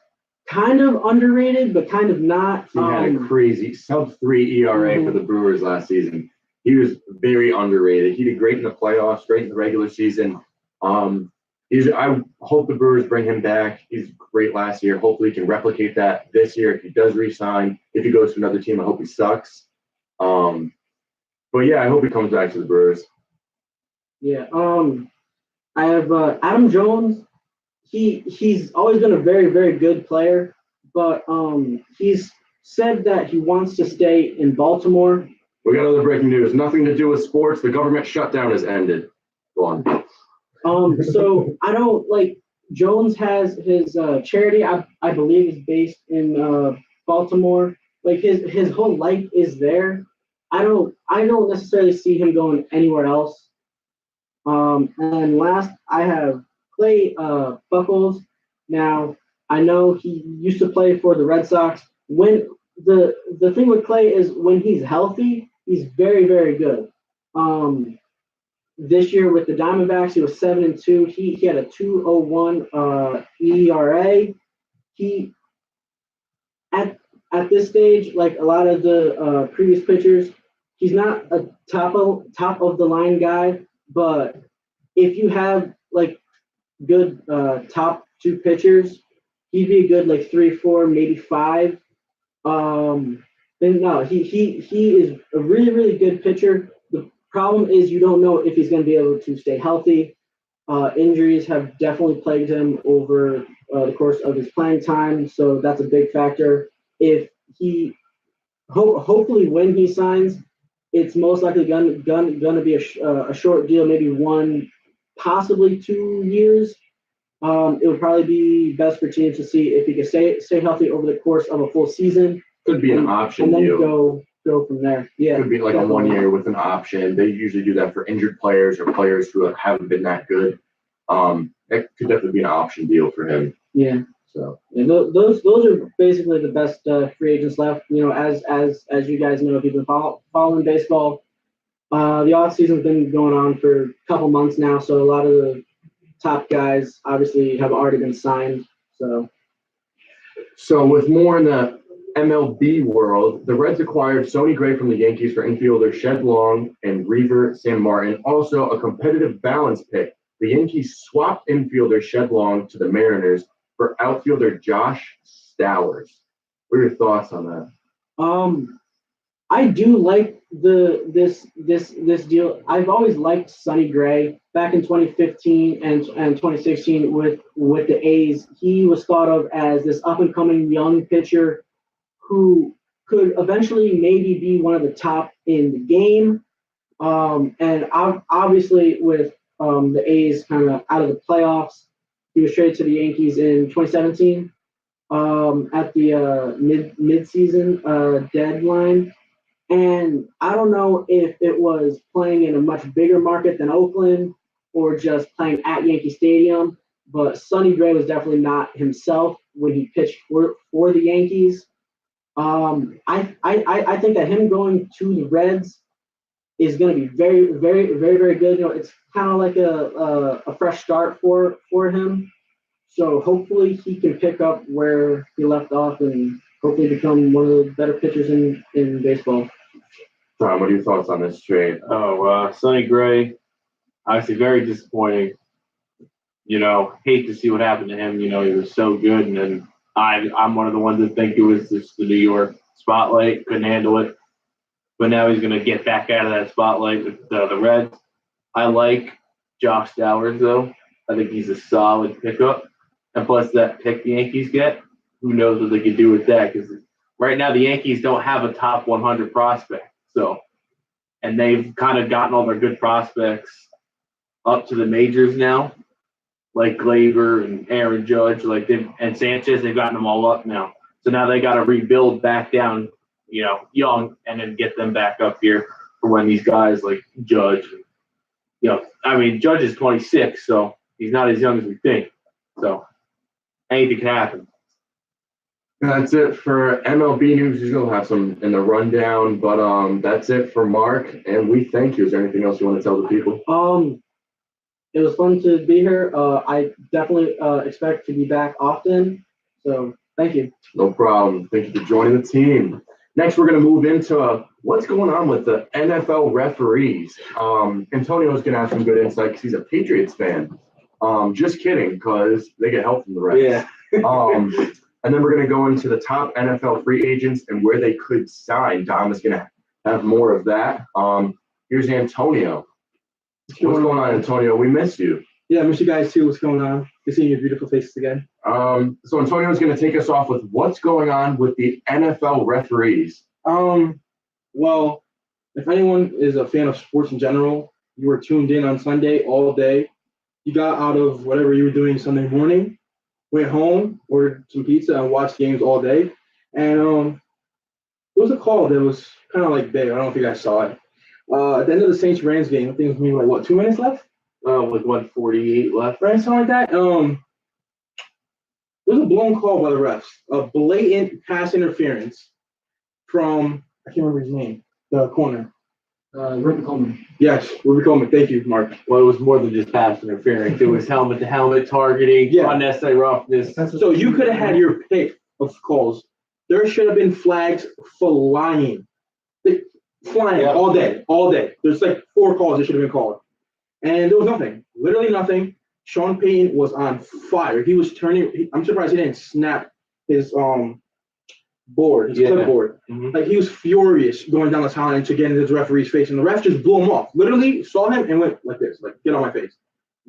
kind of underrated, but kind of not. He had a crazy sub-3 ERA for the Brewers last season. He was very underrated. He did great in the playoffs, great in the regular season. I hope the Brewers bring him back. He's great last year. Hopefully he can replicate that this year if he does re-sign. If he goes to another team, I hope he sucks. But yeah, I hope he comes back to the Brewers. Yeah. I have Adam Jones. He's always been a very, very good player, but he's said that he wants to stay in Baltimore. We got other breaking news. Nothing to do with sports. The government shutdown has ended. Go on. So I don't like Jones has his charity. I believe is based in Baltimore. Like his whole life is there. I don't necessarily see him going anywhere else. And last, I have Clay Buckles. Now, I know he used to play for the Red Sox. When the thing with Clay is when he's healthy, he's very, very good. This year with the Diamondbacks, he was 7-2. He had a 2.01 ERA. He at this stage, like a lot of the previous pitchers, he's not a top of the line guy, but if you have like good top two pitchers, he'd be a good like 3, 4, maybe 5. Then no, he is a really, really good pitcher. The problem is you don't know if he's going to be able to stay healthy. Injuries have definitely plagued him over the course of his playing time, so that's a big factor. If he hopefully when he signs, it's most likely going to be a short deal, maybe 1, possibly 2 years. It would probably be best for teams to see if he can stay healthy over the course of a full season. Could be an option and then deal. go from there. Yeah, Could be like a 1 year with an option. They usually do that for injured players or players who haven't been that good. It could definitely be an option deal for him. Yeah. So yeah, those are basically the best free agents left. You know, as you guys know, if you've been following baseball, the off season's been going on for a couple months now. So a lot of the top guys obviously have already been signed. So with more in the MLB world, the Reds acquired Sonny Gray from the Yankees for infielder Shed Long and Reaver San Martin. Also a competitive balance pick. The Yankees swapped infielder Shed Long to the Mariners for outfielder Josh Stowers. What are your thoughts on that? I do like this deal. I've always liked Sonny Gray. Back in 2015 and 2016 with the A's, he was thought of as this up and coming young pitcher who could eventually maybe be one of the top in the game. And obviously with the A's kind of out of the playoffs, he was traded to the Yankees in 2017 at the mid-season deadline. And I don't know if it was playing in a much bigger market than Oakland or just playing at Yankee Stadium, but Sonny Gray was definitely not himself when he pitched for the Yankees. I think that him going to the Reds is going to be very, very, very, very good. You know, it's kind of like a fresh start for him. So hopefully he can pick up where he left off and hopefully become one of the better pitchers in baseball. Tom, what are your thoughts on this trade? Sonny Gray, obviously very disappointing. You know, hate to see what happened to him. You know, he was so good, and then I'm one of the ones that think it was just the New York spotlight, couldn't handle it. But now he's going to get back out of that spotlight with the Reds. I like Josh Stowers, though. I think he's a solid pickup. And plus that pick the Yankees get, who knows what they could do with that? Because right now the Yankees don't have a top 100 prospect. So, and they've kind of gotten all their good prospects up to the majors now, like Gleyber and Aaron Judge, and Sanchez. They've gotten them all up now. So now they got to rebuild back down, you know, young, and then get them back up here for when these guys like Judge, you know, I mean Judge is 26, so he's not as young as we think. So anything can happen. That's it for MLB news. We'll have some in the rundown, but that's it for Mark, and we thank you. Is there anything else you want to tell the people? It was fun to be here. I definitely expect to be back often. So thank you. No problem. Thank you for joining the team. Next, we're going to move into what's going on with the NFL referees. Antonio's going to have some good insight because he's a Patriots fan. Just kidding, because they get help from the refs. Yeah. And then we're going to go into the top NFL free agents and where they could sign. Dom is going to have more of that. Here's Antonio. What's going on, Antonio? We miss you. Yeah, I miss you guys too. What's going on? Good seeing your beautiful faces again. So Antonio is going to take us off with what's going on with the NFL referees. Well, if anyone is a fan of sports in general, you were tuned in on Sunday all day. You got out of whatever you were doing Sunday morning, went home, ordered some pizza, and watched games all day. And there was a call that was kind of like big. I don't know if you guys saw it. At the end of the Saints Rams game, I think it was maybe like what 2 minutes left, With 148 left. right? Something like that. There was a blown call by the refs, a blatant pass interference from I can't remember his name, the corner. Rick Coleman. Yes, Ruby Coleman. Thank you, Mark. Well, it was more than just pass interference. It was helmet to helmet targeting, Yeah. unnecessary roughness. So you could have had your pick of calls. There should have been flags flying, like, flying Yeah. all day, all day. There's like 4 calls that should have been called, and there was nothing, literally nothing. Sean Payton was on fire. He was turning. I'm surprised he didn't snap his board, his Yeah. clipboard. Mhm. Like he was furious going down the timeline to get into the referee's face, and the ref just blew him off. Literally saw him and went like this, like get on my face.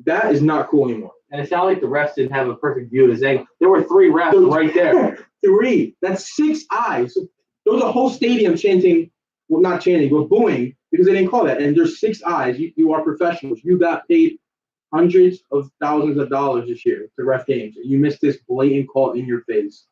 That is not cool anymore. And it's not like the refs didn't have a perfect view of his angle. There were 3 refs right there. 3. That's 6 eyes. There was a whole stadium chanting, well, not chanting, but booing because they didn't call that. And there's 6 eyes. You are professionals. You got paid hundreds of thousands of dollars this year to ref games. And you missed this blatant call in your face.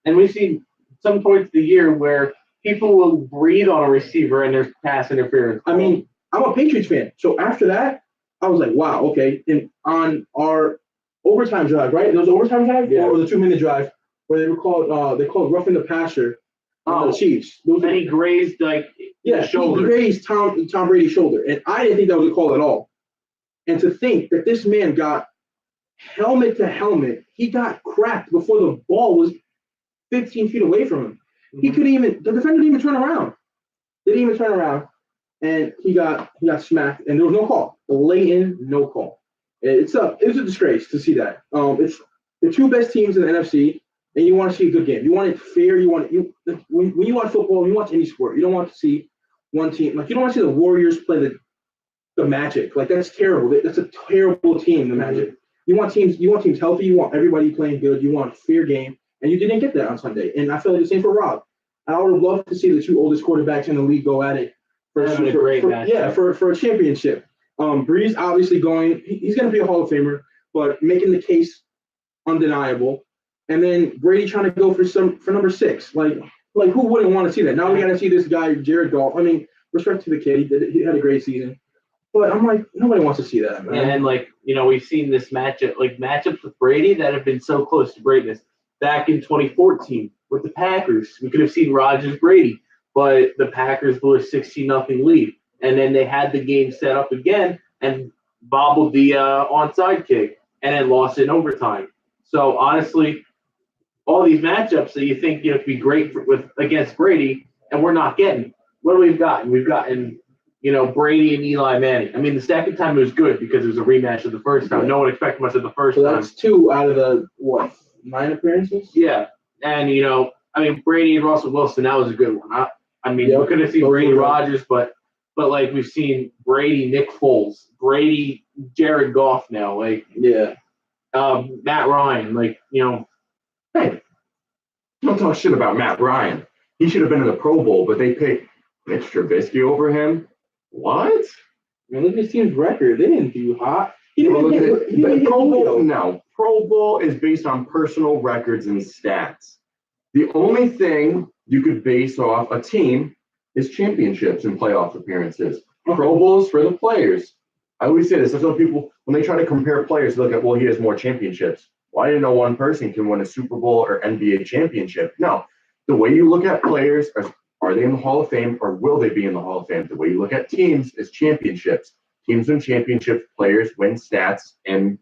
And we've seen some points of the year where people will breathe on a receiver and there's pass interference. I mean, I'm a Patriots fan. So after that, I was like, wow, okay. And on our overtime drive, right? There was an overtime drive Yeah. or the 2-minute drive where they called roughing the passer on the Chiefs. Those and he grazed like Yeah, the shoulder. he grazed Tom Brady's shoulder, and I didn't think that was a call at all. And to think that this man got helmet to helmet, he got cracked before the ball was 15 feet away from him. He couldn't even. The defender didn't even turn around. Didn't even turn around, and he got smacked, and there was no call. Blatant no call. It's a disgrace to see that. It's the 2 best teams in the NFC. And you want to see a good game. You want it fair. When you watch football, you watch any sport. You don't want to see one team like you don't want to see the Warriors play the Magic. Like that's terrible. That's a terrible team. The Magic. You want teams healthy. You want everybody playing good. You want a fair game, and you didn't get that on Sunday. And I feel like the same for Rob. I would have loved to see the 2 oldest quarterbacks in the league go at it for Having a great matchup. for a championship. Breeze obviously going. He's going to be a Hall of Famer, but making the case undeniable. And then Brady trying to go for number 6. Like who wouldn't want to see that? Now we got to see this guy, Jared Goff. I mean, respect to the kid. He had a great season. But I'm like, nobody wants to see that, man. And we've seen this matchups with Brady that have been so close to greatness. Back in 2014 with the Packers, we could have seen Rodgers Brady, but the Packers blew a 16-0 lead. And then they had the game set up again and bobbled the onside kick and then lost in overtime. So honestly, all these matchups that you think could be great against Brady, and we're not getting. What have we gotten? We've gotten Brady and Eli Manning. I mean, the second time it was good because it was a rematch of the first time. No one expected much of the first So time. that's 2 out of the 9 appearances. Yeah, and Brady and Russell Wilson, that was a good one. We could have seen Those Brady were good. Rodgers, but we've seen Brady Nick Foles, Brady Jared Goff now, Yeah. Matt Ryan, Hey, don't talk shit about Matt Ryan. He should have been in the Pro Bowl, but they picked Mitch Trubisky over him. What? I mean, look at his team's record. They didn't do hot. He didn't Well, hit look at Julio. Pro Bowl. No, Pro Bowl is based on personal records and stats. The only thing you could base off a team is championships and playoff appearances. Pro Bowls for the players. I always say this. That's what people, when they try to compare players, look at, well, he has more championships. Why didn't no one person can win a Super Bowl or NBA championship? No. The way you look at players are they in the Hall of Fame or will they be in the Hall of Fame? The way you look at teams is championships. Teams win championships, players win stats, and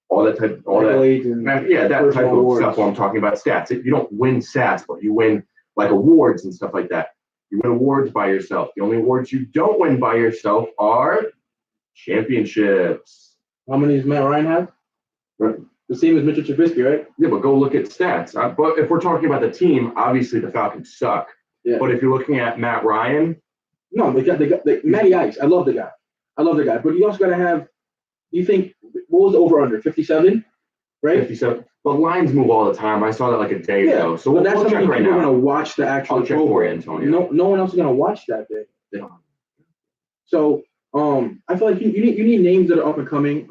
all that type, all that. Accolades and Yeah, that type personal of awards. stuff. While I'm talking about stats, you don't win stats, but you win like awards and stuff like that. You win awards by yourself. The only awards you don't win by yourself are championships. How many does Matt Ryan have? Right. The same as Mitchell Trubisky, right? Yeah, but go look at stats. But if we're talking about the team, obviously the Falcons suck. Yeah. But if you're looking at Matt Ryan, No, they got Matty Ice. I love the guy. But you also got to have. You think what was the over under 57, right? 57. But lines move all the time. I saw that like a day Yeah. ago. So but we'll that's how check many right people are now. gonna watch the actual. I'll check Pro for you, Bowl. Antonio. No one else is gonna watch that thing. So I feel like you need names that are up and coming.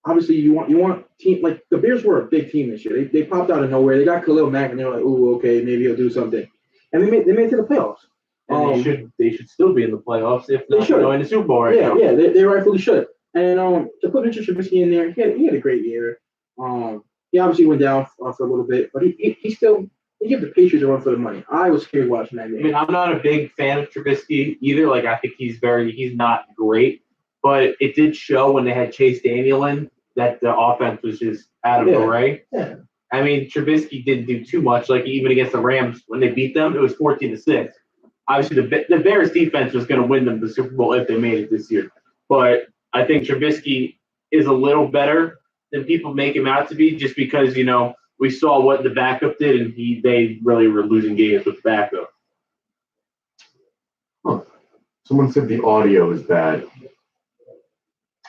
Obviously you want team like the Bears were a big team this year. They popped out of nowhere. They got Khalil Mack and they're like, ooh, okay, maybe he'll do something. and they made it to the playoffs. And they should still be in the playoffs if They not should. going to the Super Bowl right Yeah, now. yeah, they rightfully should. And to put Mitchell Trubisky in there, he had a great year. He obviously went down for a little bit, but he still gave the Patriots a run for the money. I was scared watching that I game. mean, I'm not a big fan of Trubisky either. Like, I think he's not great, but it did show when they had Chase Daniel in that the offense was just out of array. Yeah. I mean, Trubisky didn't do too much. Like, even against the Rams when they beat them, it was 14-6. Obviously, the Bears defense was going to win them the Super Bowl if they made it this year. But I think Trubisky is a little better than people make him out to be, just because we saw what the backup did, and they really were losing games with the backup. Someone said the audio is bad.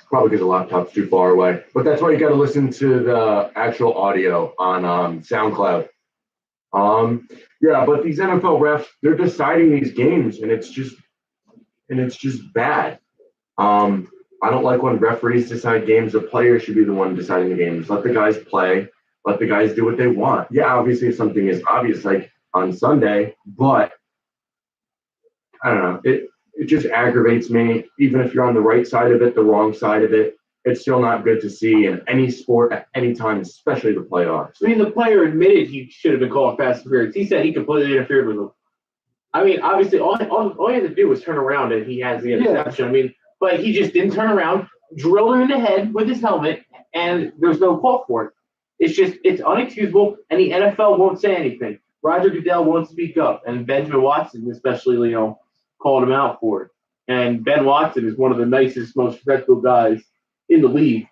Probably because the laptop's too far away. But that's why you got to listen to the actual audio on SoundCloud. Yeah, but these NFL refs, they're deciding these games, and it's just bad. I don't like when referees decide games. The players should be the one deciding the games. Let the guys play. Let the guys do what they want. Yeah, obviously if something is obvious, like on Sunday, but I don't know. It just aggravates me. Even if you're on the right side of it, the wrong side of it, it's still not good to see in any sport at any time, especially the playoffs. I mean, the player admitted he should have been calling fast interference. He said he completely interfered with him. I mean, obviously, all he had to do was turn around and he has the interception. I mean, but he just didn't turn around, drilled him in the head with his helmet, and there's no call for it. It's unexcusable, and the NFL won't say anything. Roger Goodell won't speak up, and Benjamin Watson especially, called him out for it. And Ben Watson is one of the nicest, most respectable guys in the league.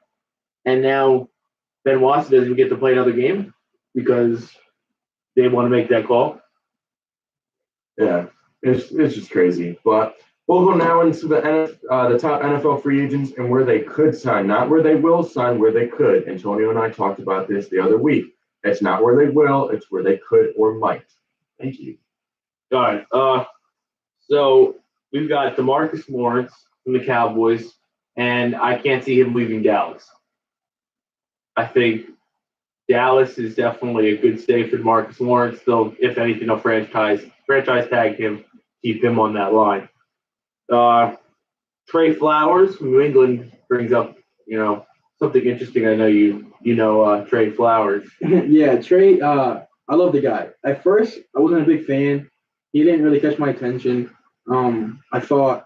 And now Ben Watson doesn't get to play another game because they want to make that call. Yeah, it's just crazy. But we'll go now into the top NFL free agents and where they could sign, not where they will sign, where they could. Antonio and I talked about this the other week. It's not where they will, it's where they could or might. Thank you. All right. So we've got DeMarcus Lawrence from the Cowboys, and I can't see him leaving Dallas. I think Dallas is definitely a good stay for DeMarcus Lawrence. They'll, if anything, they'll franchise tag him, keep him on that line. Trey Flowers from New England brings up, something interesting. I know you know Trey Flowers. Yeah, Trey. I love the guy. At first, I wasn't a big fan. He didn't really catch my attention. I thought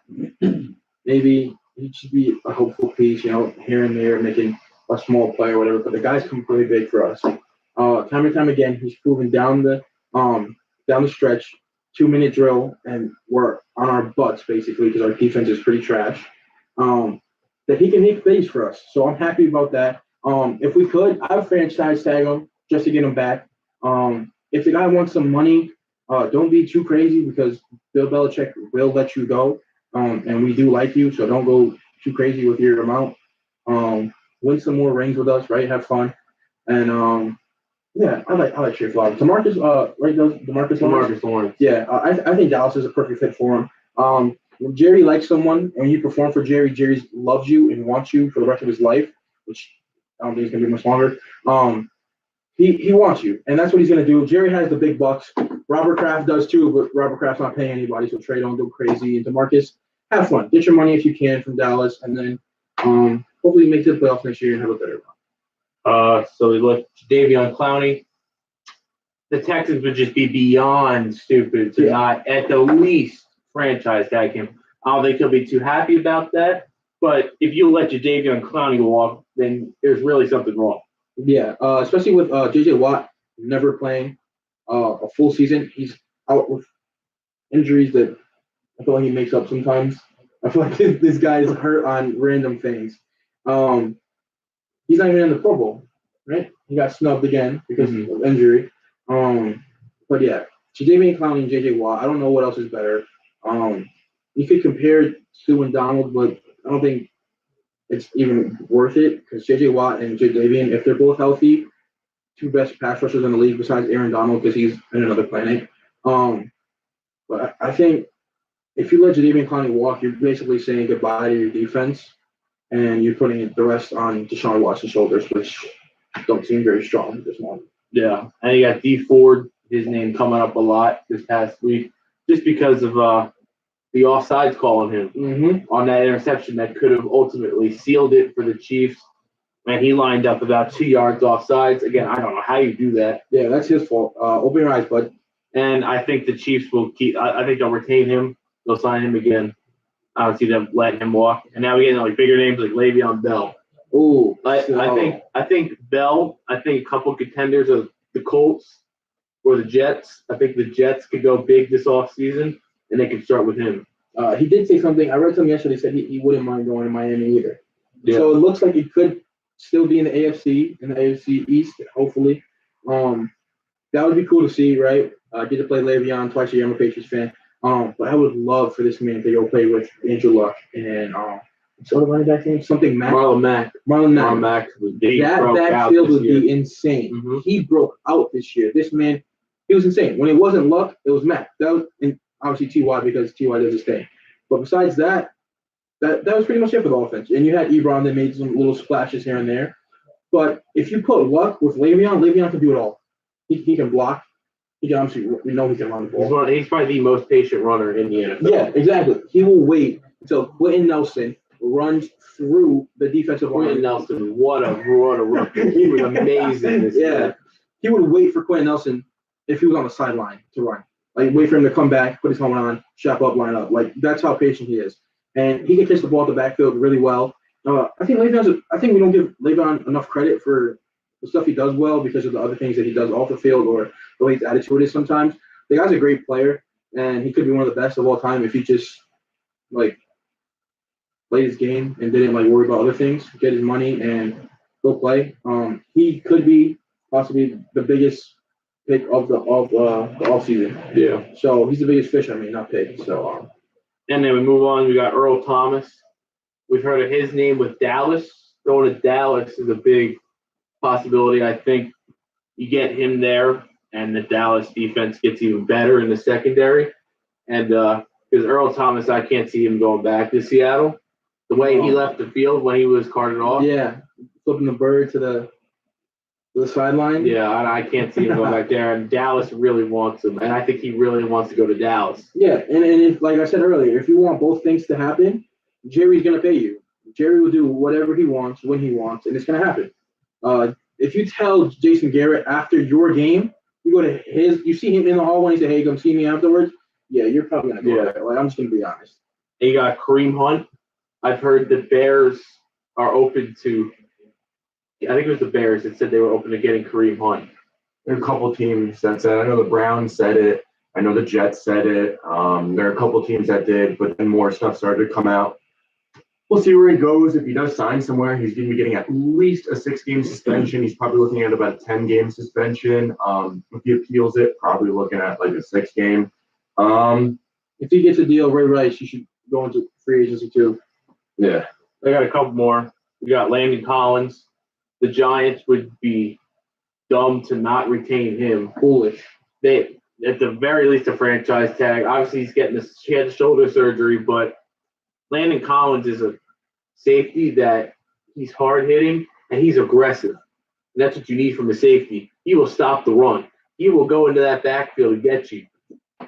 maybe he should be a hopeful piece, here and there, making a small play or whatever. But the guy's come really big for us. Time and time again, he's proven down the stretch, 2-minute drill, and we're on our butts basically because our defense is pretty trash. That he can make plays for us. So I'm happy about that. If we could, I would franchise tag him just to get him back. If the guy wants some money, don't be too crazy because Bill Belichick will let you go. And we do like you, so don't go too crazy with your amount. Win some more rings with us, right? Have fun. And yeah, I like Trey Flowers. DeMarcus Lawrence. Yeah, I think Dallas is a perfect fit for him. When Jerry likes someone and you perform for Jerry, Jerry loves you and wants you for the rest of his life, which I don't think he's gonna be much longer. He wants you, and that's what he's gonna do. Jerry has the big bucks. Robert Kraft does too, but Robert Kraft's not paying anybody, so Trey don't go crazy. And DeMarcus, have fun, get your money if you can from Dallas, and then hopefully make the playoffs next year and have a better run. So we look Jadeveon Clowney. The Texans would just be beyond stupid to not at the least franchise tag him. I don't think he'll be too happy about that. But if you let Jadeveon Clowney walk, then there's really something wrong. Yeah, especially with J.J. Watt never playing a full season. He's out with injuries that I feel like he makes up sometimes. I feel like this guy is hurt on random things. He's not even in the Pro Bowl, right? He got snubbed again because of injury. But yeah, Jadeveon Clowney and J.J. Watt. I don't know what else is better. You could compare Sue and Donald, but I don't think it's even worth it because J.J. Watt and Jadeveon, if they're both healthy, two best pass rushers in the league besides Aaron Donald because he's in another planet. But I think if you let Jadeveon Clowney walk, you're basically saying goodbye to your defense and you're putting the rest on Deshaun Watson's shoulders, which don't seem very strong at this moment. Yeah, and you got D Ford, his name coming up a lot this past week, just because of the offsides calling him Mm-hmm. on that interception that could have ultimately sealed it for the Chiefs. And he lined up about 2 yards offsides. Again, I don't know how you do that. Yeah, that's his fault. Open your eyes, bud. And I think the Chiefs will keep. I think they'll retain him. They'll sign him again. I don't see them letting him walk. And now we're getting like bigger names like Le'Veon Bell. Ooh, I think Bell. I think a couple contenders of the Colts or the Jets. I think the Jets could go big this offseason, and they can start with him. He did say something. I read something yesterday. He said he wouldn't mind going to Miami either. Yeah. So it looks like he could still be in the AFC East, hopefully. That would be cool to see, right? Get to play Le'Veon twice a year. I'm a Patriots fan. But I would love for this man to go play with Andrew Luck and what's the other running back name? Something Mack. Marlon Mack. Marlon Mack. That backfield would be insane. Mm-hmm. He broke out this year. This man, he was insane. When it wasn't Luck, it was Mack. That was, and obviously Ty because Ty does his thing. But besides that was pretty much it for the offense. And you had Ebron that made some little splashes here and there. But if you put Luck with Le'Veon can do it all. He can block. He can obviously, we know he can run the ball. He's probably the most patient runner in the NFL. Yeah, exactly. He will wait until Quentin Nelson runs through the defensive line. Quentin Nelson, what a rookie. He was amazing this year. He would wait for Quentin Nelson if he was on the sideline to run. Like, wait for him to come back, put his helmet on, strap up, line up. Like, that's how patient he is. And he can catch the ball at the backfield really well. I think we don't give Le'Veon enough credit for the stuff he does well because of the other things that he does off the field or the way his attitude is sometimes. The guy's a great player, and he could be one of the best of all time if he just, like, played his game and didn't, like, worry about other things, get his money, and go play. He could be possibly the biggest pick of the offseason. Yeah. So he's the biggest fish, not pick. So, And then we move on. We got Earl Thomas. We've heard of his name with Dallas. Going to Dallas is a big possibility. I think you get him there, and the Dallas defense gets even better in the secondary. And because Earl Thomas, I can't see him going back to Seattle. The way he left the field when he was carted off. yeah, flipping the bird to the sideline. Yeah, I can't see him going back there. And Dallas really wants him, and I think he really wants to go to Dallas. Yeah, and if, like I said earlier, if you want both things to happen, Jerry's going to pay you. Jerry will do whatever he wants, when he wants, and it's going to happen. If you tell Jason Garrett after your game, you go to you see him in the hallway and say, hey, come see me afterwards, yeah, you're probably going to go there. Like, I'm just going to be honest. And you got Kareem Hunt. I've heard the Bears are open to – I think it was the Bears that said they were open to getting Kareem Hunt. There are a couple teams that said. I know the Browns said it. I know the Jets said it. There are a couple teams that did, but then more stuff started to come out. We'll see where he goes. If he does sign somewhere, he's going to be getting at least a 6-game suspension. He's probably looking at about a 10-game suspension. If he appeals it, probably looking at like a 6-game. If he gets a deal, Ray Rice, you should go into free agency too. Yeah. I got a couple more. We got Landon Collins. The Giants would be dumb to not retain him. Foolish. They, at the very least, a franchise tag. Obviously, he had the shoulder surgery, but Landon Collins is a safety that he's hard hitting and he's aggressive. And that's what you need from a safety. He will stop the run. He will go into that backfield and get you.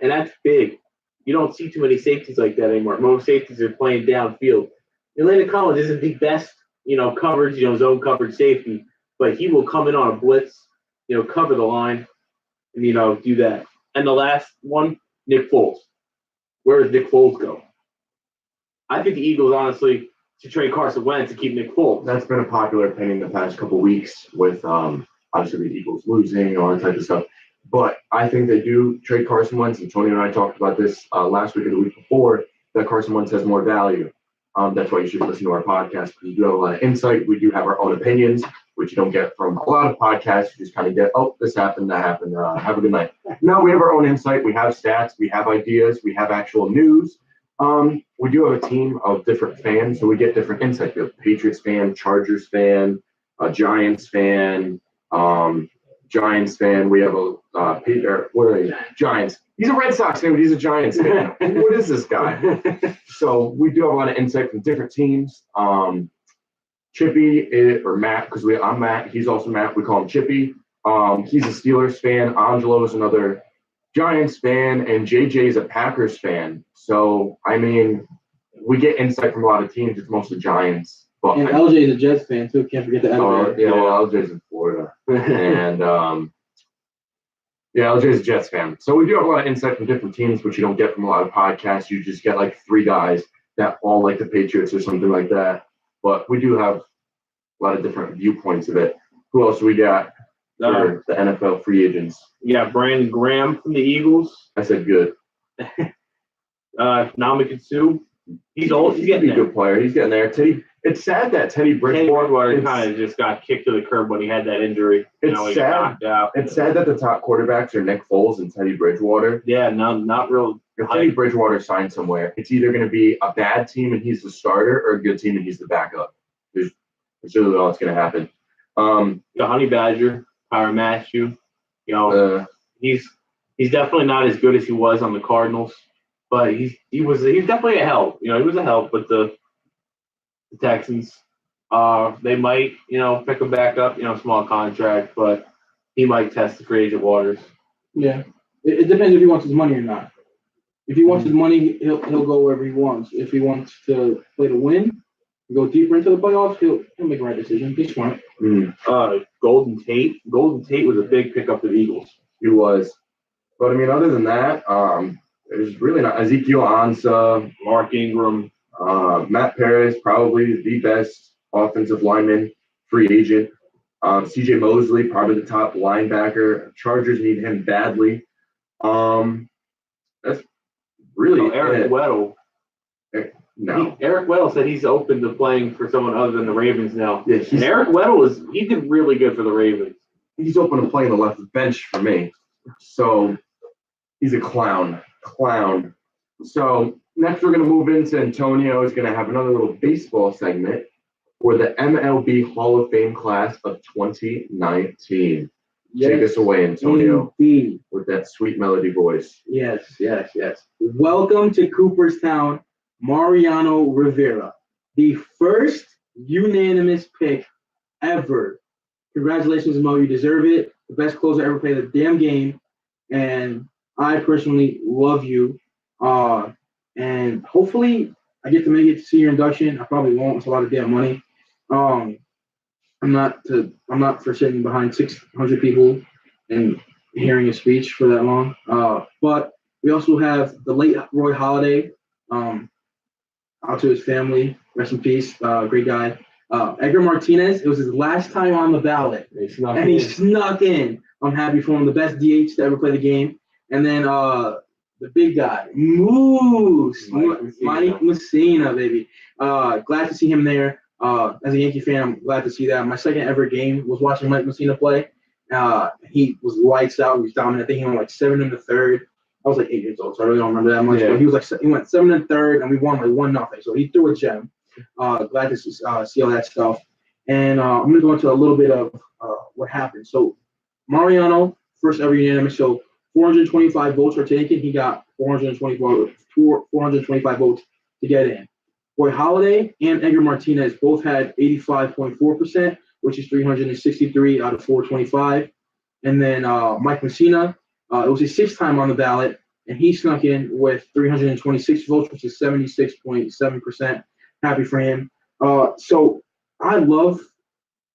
And that's big. You don't see too many safeties like that anymore. Most safeties are playing downfield. And Landon Collins isn't the best, coverage, zone coverage safety, but he will come in on a blitz, cover the line and, do that. And the last one, Nick Foles. Where does Nick Foles go? I think the Eagles, honestly, should trade Carson Wentz to keep Nick Foles. That's been a popular opinion the past couple of weeks with obviously the Eagles losing, all that type of stuff. But I think they do trade Carson Wentz. And Tony and I talked about this last week or the week before, that Carson Wentz has more value. That's why you should listen to our podcast, because we do have a lot of insight. We do have our own opinions, which you don't get from a lot of podcasts. You just kind of get, oh, this happened, that happened. Have a good night. No, we have our own insight. We have stats. We have ideas. We have actual news. We do have a team of different fans, so we get different insight. We have a Patriots fan, Chargers fan, a Giants fan, Giants fan. We have a what are they? Giants. He's a Red Sox fan, but he's a Giants fan. What is this guy? So we do have a lot of insight from different teams. Chippy or Matt, because I'm Matt. He's also Matt. We call him Chippy. He's a Steelers fan. Angelo is another Giants fan, and JJ is a Packers fan. So, I mean, we get insight from a lot of teams. It's mostly Giants. But And LJ is a Jets fan too. Can't forget the LJ. yeah, well, LJ's in Florida, and yeah, LJ's a Jets fan. So we do have a lot of insight from different teams, which you don't get from a lot of podcasts. You just get like three guys that all like the Patriots or something like that. But we do have a lot of different viewpoints of it. Who else we got for the NFL free agents? Yeah, Brandon Graham from the Eagles. I said good. Ndamukong Suh. He's old. He's getting a there. good player. He's getting there. It's sad that Teddy Bridgewater kind of just got kicked to the curb when he had that injury. It's he sad. got knocked out. It's sad that the top quarterbacks are Nick Foles and Teddy Bridgewater. Yeah, no, not real. If Teddy Bridgewater signs somewhere, it's either going to be a bad team and he's the starter, or a good team and he's the backup. It's really all that's going to happen. The Honey Badger, Tyrann Mathieu. He's definitely not as good as he was on the Cardinals, but he's definitely a help. He was a help with the Texans. They might pick him back up. Small contract, but he might test the free agent waters. Yeah, it depends if he wants his money or not. If he wants his money, he'll go wherever he wants. If he wants to play to win, go deeper into the playoffs, he'll make the right decision. He's smart. Golden Tate. Golden Tate was a big pickup for the Eagles. He was. But, I mean, other than that, there's really not. Ezekiel Ansah, Mark Ingram. Matt Perez, probably the best offensive lineman, free agent. CJ Mosley, probably the top linebacker. Chargers need him badly. That's really Eric Weddle. No. Eric Weddle said he's open to playing for someone other than the Ravens now. Yeah, and Eric Weddle he did really good for the Ravens. He's open to playing the left bench for me. So he's a clown. So next we're going to move into Antonio is going to have another little baseball segment for the MLB Hall of Fame class of 2019. Yes. Take us away, Antonio, Indeed. with that sweet melody voice. Yes. Welcome to Cooperstown, Mariano Rivera, the first unanimous pick ever. Congratulations, Mo. You deserve it. The best closer ever played the damn game. And I personally love you. And hopefully I get to make it to see your induction. I probably won't. It's a lot of damn money. I'm not for sitting behind 600 people and hearing a speech for that long. But we also have the late Roy Halladay. Out to his family, rest in peace. Great guy. Edgar Martinez. It was his last time on the ballot, he snuck in. I'm happy for him. The best DH to ever play the game. And then the big guy, Mike Mussina, baby. Glad to see him there. As a Yankee fan, I'm glad to see that. My second ever game was watching Mike Mussina play. He was lights out. He was dominant. I think he went like 7 in the third. I was like 8 years old, so I really don't remember that much. Yeah. But he went 7 in the third, and we won like 1-0. So he threw a gem. Glad to see all that stuff. And I'm going to go into a little bit of what happened. So Mariano, first ever unanimous. So 425 votes were taken. He got 425 votes to get in. Roy Halladay and Edgar Martinez both had 85.4%, which is 363 out of 425. And then Mike Mussina, it was his 6th time on the ballot, and he snuck in with 326 votes, which is 76.7%. Happy for him. So I love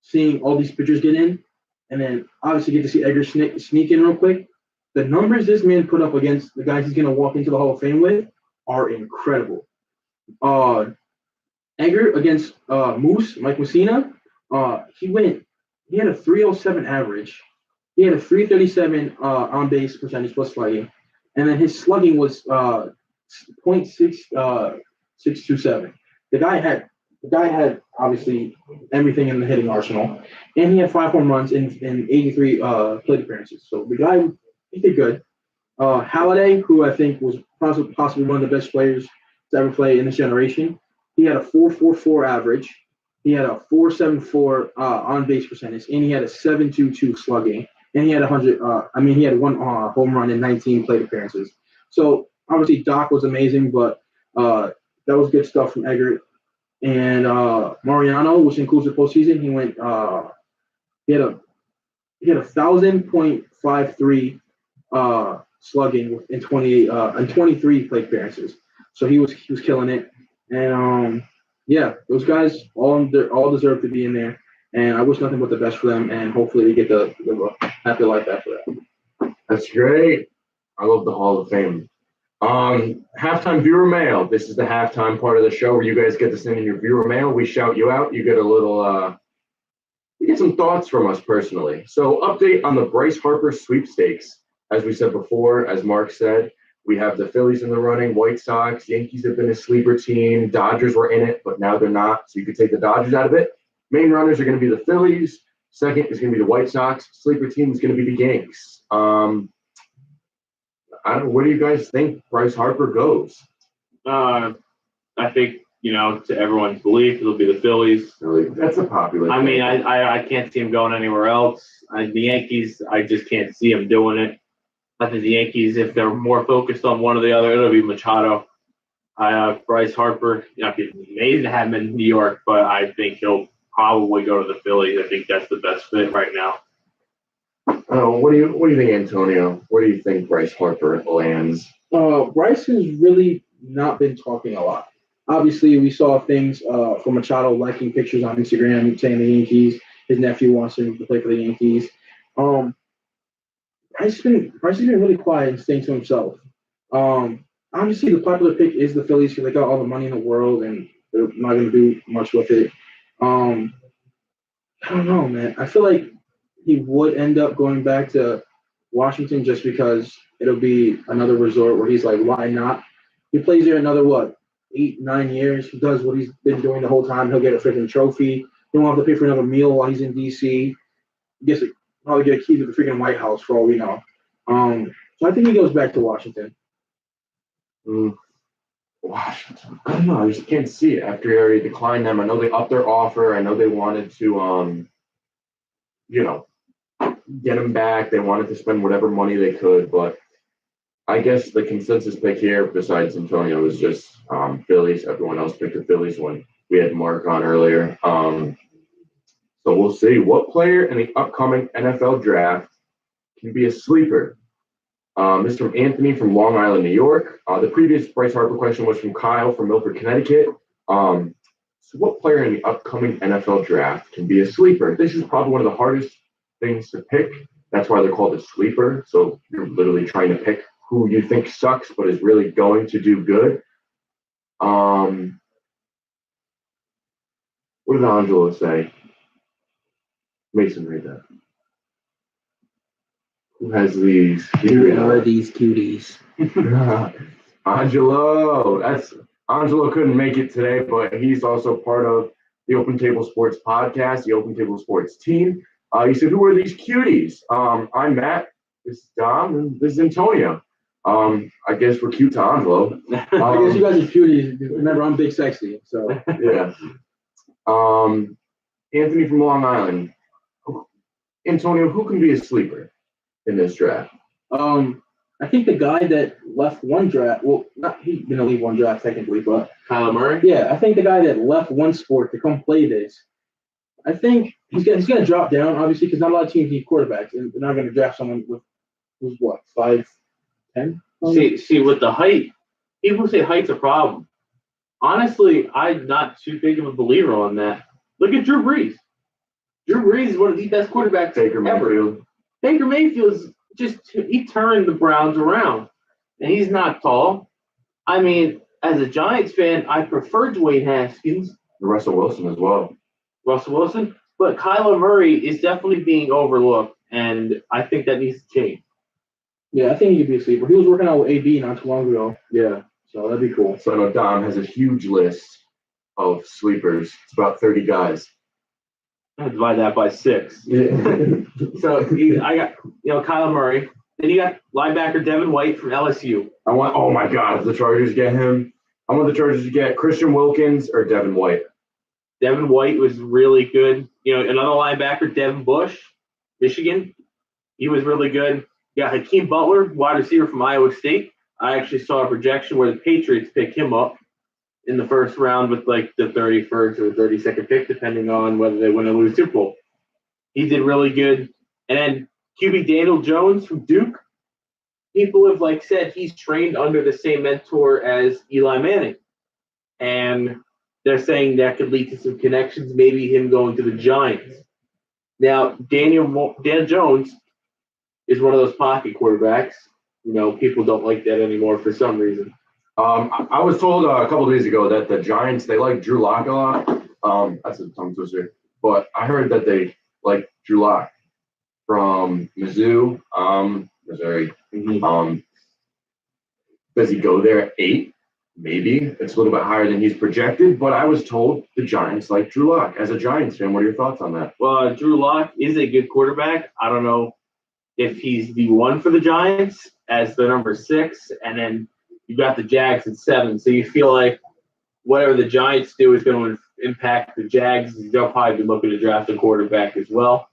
seeing all these pitchers get in, and then obviously get to see Edgar sneak in real quick. The numbers this man put up against the guys he's going to walk into the Hall of Fame with are incredible. Edgar against Mike Mussina, he had a 307 average. He had a 337 on base percentage plus slugging, and then his slugging was .627. The guy had obviously everything in the hitting arsenal, and he had 5 home runs in 83 plate appearances. So the guy, he did good. Halladay, who I think was possibly one of the best players to ever play in this generation, he had a 4.44 average. He had a 4.74 on base percentage, and he had a 7.22 slugging. And he had 100. He had 1 home run in 19 plate appearances. So obviously Doc was amazing, but that was good stuff from Edgar. And Mariano, which includes the postseason, he had a he had 1,000.53 slugging in 28 and 23 plate appearances. So he was killing it. And yeah, those guys all deserve to be in there. And I wish nothing but the best for them. And hopefully they get the happy life after that. That's great. I love the Hall of Fame. Halftime viewer mail. This is the halftime part of the show where you guys get to send in your viewer mail. We shout you out. You get a little, you get some thoughts from us personally. So update on the Bryce Harper sweepstakes. As we said before, as Mark said, we have the Phillies in the running, White Sox, Yankees have been a sleeper team, Dodgers were in it, but now they're not. So you could take the Dodgers out of it. Main runners are going to be the Phillies. Second is going to be the White Sox. Sleeper team is going to be the Yanks. Where do you guys think Bryce Harper goes? I think, to everyone's belief, it'll be the Phillies. Really, that's a popular. I mean, I can't see him going anywhere else. The Yankees, I just can't see him doing it. I think the Yankees, if they're more focused on one or the other, it'll be Machado. Bryce Harper, it'd be amazing to have him in New York, but I think he'll probably go to the Phillies. I think that's the best fit right now. What do you think, Antonio? Where do you think Bryce Harper lands? Bryce has really not been talking a lot. Obviously, we saw things from Machado liking pictures on Instagram saying the Yankees. His nephew wants him to play for the Yankees. Bryce has been really quiet and staying to himself. Obviously, the popular pick is the Phillies because they got all the money in the world and they're not going to do much with it. I don't know, man. I feel like he would end up going back to Washington just because it'll be another resort where he's like, why not? He plays there another, 8-9 years. He does what he's been doing the whole time. He'll get a freaking trophy. He won't have to pay for another meal while he's in D.C. Probably get a key to the freaking White House for all we know. So I think he goes back to Washington. Washington. I don't know. I just can't see it after he already declined them. I know they upped their offer. I know they wanted to, get him back. They wanted to spend whatever money they could, but I guess the consensus pick here, besides Antonio, is just Phillies. Everyone else picked the Phillies when we had Mark on earlier. So we'll see what player in the upcoming NFL draft can be a sleeper. This is from Anthony from Long Island, New York. The previous Bryce Harper question was from Kyle from Milford, Connecticut. So what player in the upcoming NFL draft can be a sleeper? This is probably one of the hardest things to pick. That's why they're called a sleeper. So you're literally trying to pick who you think sucks but is really going to do good. What did Angelo say? Mason, read that. Who has these? Who are these cuties? Angelo couldn't make it today, but he's also part of the Open Table Sports podcast, the Open Table Sports team. He said, "Who are these cuties?" I'm Matt. This is Dom, and this is Antonio. I guess we're cute to Angelo. I guess you guys are cuties. Remember, I'm big sexy. So yeah. Anthony from Long Island. Antonio, who can be a sleeper in this draft? I think the guy that left one draft, he didn't leave one draft technically, but Kyler Murray? Yeah, I think the guy that left one sport to come play this, I think he's gonna drop down, obviously, because not a lot of teams need quarterbacks, and they're not gonna draft someone who's 5'10"? See, with the height, people say height's a problem. Honestly, I'm not too big of a believer on that. Look at Drew Brees. Drew Brees is one of the best quarterbacks Baker Mayfield. Baker Mayfield's he turned the Browns around, and he's not tall. I mean, as a Giants fan, I prefer Dwayne Haskins. Russell Wilson as well. Russell Wilson, but Kyler Murray is definitely being overlooked, and I think that needs to change. Yeah, I think he could be a sleeper. He was working out with AB not too long ago. Yeah, so that'd be cool. So I know Dom has a huge list of sleepers. It's about 30 guys. I divide that by 6. Yeah. So I got Kyler Murray. Then you got linebacker Devin White from LSU. Oh my God, if the Chargers get him, I want the Chargers to get Christian Wilkins or Devin White. Devin White was really good. Another linebacker, Devin Bush, Michigan. He was really good. You got Hakeem Butler, wide receiver from Iowa State. I actually saw a projection where the Patriots pick him up in the first round with like the 31st or 32nd pick, depending on whether they win or lose Super Bowl. He did really good. And then QB Daniel Jones from Duke. People have said he's trained under the same mentor as Eli Manning. And they're saying that could lead to some connections, maybe him going to the Giants. Now, Dan Jones is one of those pocket quarterbacks. People don't like that anymore for some reason. I was told a couple of days ago that the Giants, they like Drew Lock a lot. That's a tongue twister. But I heard that they like Drew Lock from Mizzou, Missouri. Does he go there at 8? Maybe. It's a little bit higher than he's projected, but I was told the Giants like Drew Lock. As a Giants fan, what are your thoughts on that? Well, Drew Lock is a good quarterback. I don't know if he's the one for the Giants as the number 6, and then you got the Jags at 7. So you feel like whatever the Giants do is going to impact the Jags. They'll probably be looking to draft a quarterback as well.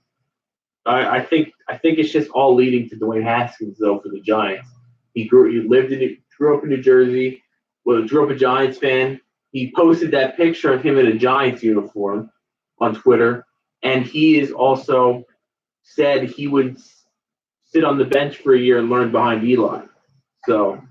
I think it's just all leading to Dwayne Haskins though for the Giants. He grew up in New Jersey. Grew up a Giants fan. He posted that picture of him in a Giants uniform on Twitter, and he is also said he would sit on the bench for a year and learn behind Eli. So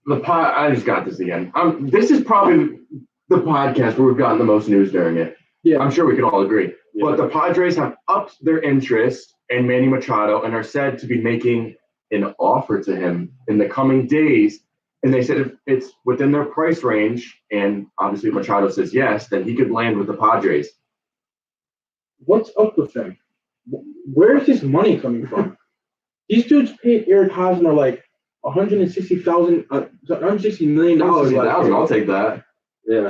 I just got this again. This is probably the podcast where we've gotten the most news during it. Yeah. I'm sure we can all agree. Yeah. But the Padres have upped their interest in Manny Machado and are said to be making an offer to him in the coming days. And they said if it's within their price range, and obviously Machado says yes, then he could land with the Padres. What's up with them? Where's this money coming from? These dudes paid Eric Hosmer like $160 million. I'll take that. yeah,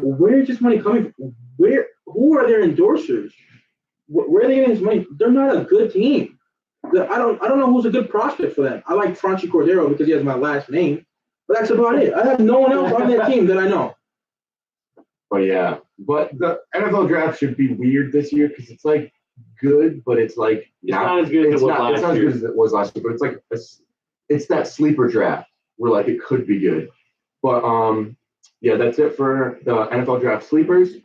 Where's this money coming from? Who are their endorsers? Where are they getting this money? They're not a good team. I don't know who's a good prospect for them. I like Franchi Cordero because he has my last name, but that's about it. I have no one else on that team that I know. But yeah, but the NFL draft should be weird this year because it's good, but it's not as good as it was last it's not as year. good as it was last year. But it's that sleeper draft where it could be good. But yeah, that's it for the NFL draft sleepers.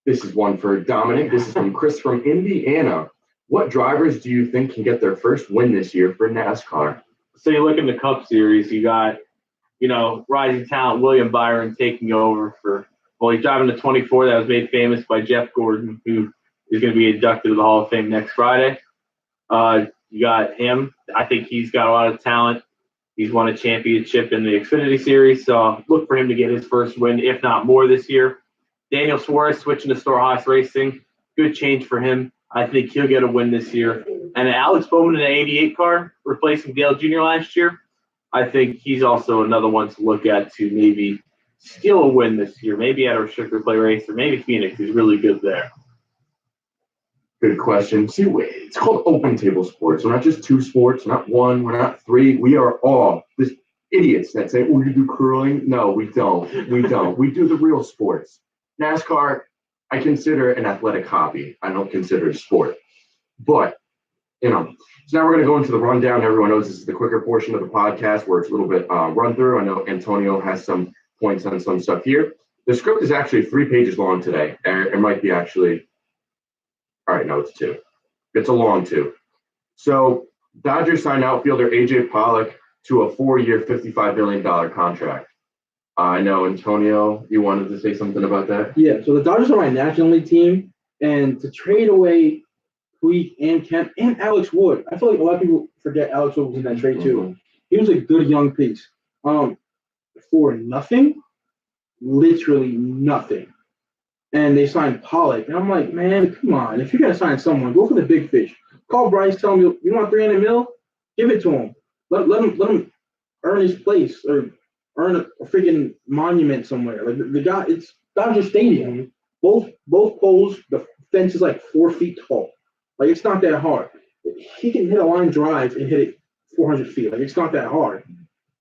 This is one for Dominic. This is from Chris from Indiana. What drivers do you think can get their first win this year for NASCAR? So you look in the Cup Series, you got, rising talent William Byron taking over he's driving the 24 that was made famous by Jeff Gordon, who is going to be inducted to the Hall of Fame next Friday. You got him. I think he's got a lot of talent. He's won a championship in the Xfinity Series, so look for him to get his first win, if not more, this year. Daniel Suarez switching to Storehouse Racing. Good change for him. I think he'll get a win this year. And Alex Bowman in an 88 car, replacing Dale Jr. last year. I think he's also another one to look at to maybe steal a win this year. Maybe at a restrictor play race, or maybe Phoenix is really good there. Good question. See, it's called open table sports. We're not just 2 sports. We're not 1. We're not 3. We are all just idiots that say, we do curling. No, we don't. We don't. We do the real sports. NASCAR, I consider an athletic hobby. I don't consider it a sport. But, so now we're going to go into the rundown. Everyone knows this is the quicker portion of the podcast where it's a little bit run through. I know Antonio has some points on some stuff here. The script is actually 3 pages long today. It might be actually, all right, no, it's 2. It's a long 2. So Dodgers signed outfielder A.J. Pollock to a 4-year, $55 million contract. I know, Antonio, you wanted to say something about that? Yeah, so the Dodgers are my National League team, and to trade away Puig and Kemp and Alex Wood, I feel like a lot of people forget Alex Wood was in that trade too. Mhm. He was a good young piece. For nothing, literally nothing. And they signed Pollock, and I'm like, man, come on. If you're gonna sign someone, go for the big fish. Call Bryce, tell him you want $300 million, give it to him. Let him earn his place or earn a freaking monument somewhere. Like the guy, it's Dodger Stadium. Both poles, the fence is 4 feet tall. It's not that hard. He can hit a line drive and hit it 400 feet. It's not that hard.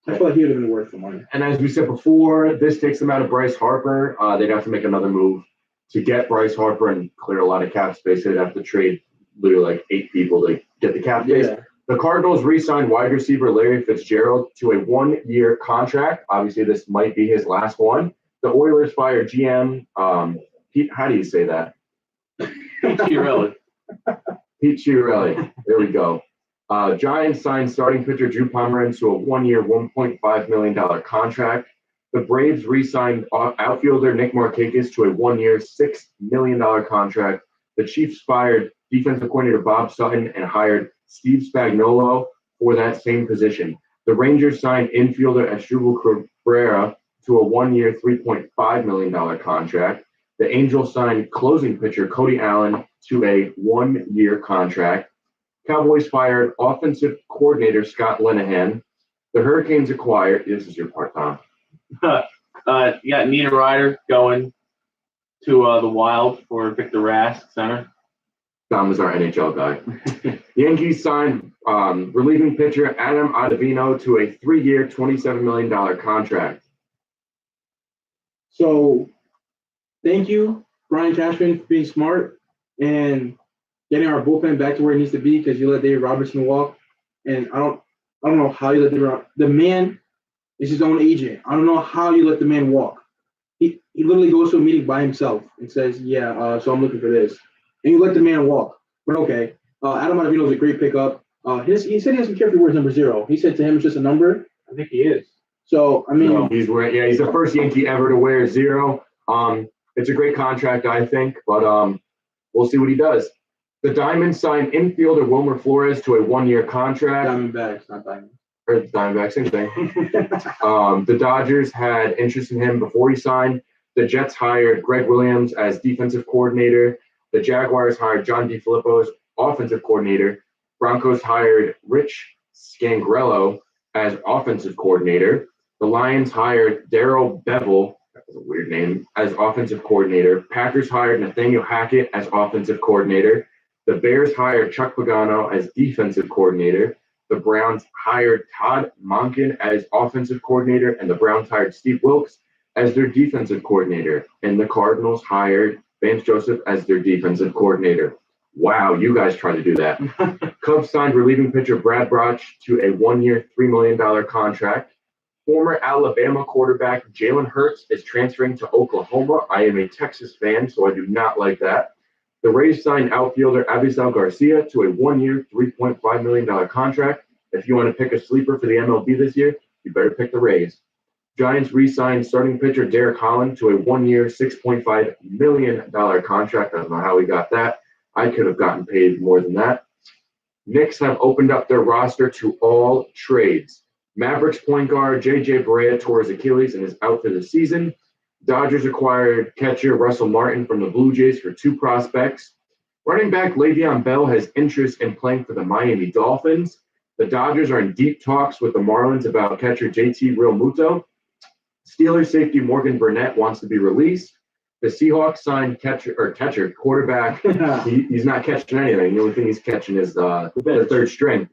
I feel like he would have been worth the money. And as we said before, this takes them out of Bryce Harper. They'd have to make another move to get Bryce Harper and clear a lot of cap space. They'd have to trade literally 8 people to get the cap space. Yeah. The Cardinals re-signed wide receiver Larry Fitzgerald to a 1-year contract. Obviously, this might be his last one. The Oilers fired GM. Pete, how do you say that? Chiarelli. Pete Chiarelli. There we go. Giants signed starting pitcher Drew Pomeranz to a 1-year, $1.5 million contract. The Braves re-signed outfielder Nick Markakis to a 1-year, $6 million contract. The Chiefs fired defensive coordinator Bob Sutton and hired Steve Spagnuolo for that same position. The Rangers signed infielder Asdrubal Cabrera to a 1-year, $3.5 million contract. The Angels signed closing pitcher Cody Allen to a 1-year contract. Cowboys fired offensive coordinator Scott Linehan. The Hurricanes acquired, this is your part, Tom. You got Nina Ryder going to the Wild for Victor Rask, center. Tom is our NHL guy. Yankees signed relieving pitcher Adam Ottavino to a 3-year, $27 million contract. So, thank you, Brian Cashman, for being smart and getting our bullpen back to where it needs to be because you let David Robertson walk. And I don't know how you let the man is his own agent. I don't know how you let the man walk. He literally goes to a meeting by himself and says, so I'm looking for this. And you let the man walk. But okay. Adam Ottavino is a great pickup. He said he doesn't care if he wears number 0. He said to him it's just a number. I think he is. So, I mean. No, he's the first Yankee ever to wear 0. It's a great contract, I think, but we'll see what he does. The Diamonds signed infielder Wilmer Flores to a 1-year contract. Diamondbacks, not Diamonds. Or Diamondbacks, same thing. The Dodgers had interest in him before he signed. The Jets hired Greg Williams as defensive coordinator. The Jaguars hired John DeFilippo as offensive coordinator. Broncos hired Rich Scangrello as offensive coordinator. The Lions hired Darrell Bevel, that was a weird name, as offensive coordinator. Packers hired Nathaniel Hackett as offensive coordinator. The Bears hired Chuck Pagano as defensive coordinator. The Browns hired Todd Monken as offensive coordinator, and the Browns hired Steve Wilkes as their defensive coordinator. And the Cardinals hired Vance Joseph as their defensive coordinator. Wow, you guys tried to do that. Cubs signed relieving pitcher Brad Brach to a 1-year, $3 million contract. Former Alabama quarterback Jalen Hurts is transferring to Oklahoma. I am a Texas fan, so I do not like that. The Rays signed outfielder Avisal Garcia to a 1-year, $3.5 million contract. If you want to pick a sleeper for the MLB this year, you better pick the Rays. Giants re-signed starting pitcher Derek Holland to a 1-year, $6.5 million contract. I don't know how we got that. I could have gotten paid more than that. Knicks have opened up their roster to all trades. Mavericks point guard J.J. Barea tore his Achilles and is out for the season. Dodgers acquired catcher Russell Martin from the Blue Jays for 2 prospects. Running back Le'Veon Bell has interest in playing for the Miami Dolphins. The Dodgers are in deep talks with the Marlins about catcher JT Realmuto. Steelers safety Morgan Burnett wants to be released. The Seahawks signed quarterback. He's not catching anything. The only thing he's catching is the third string.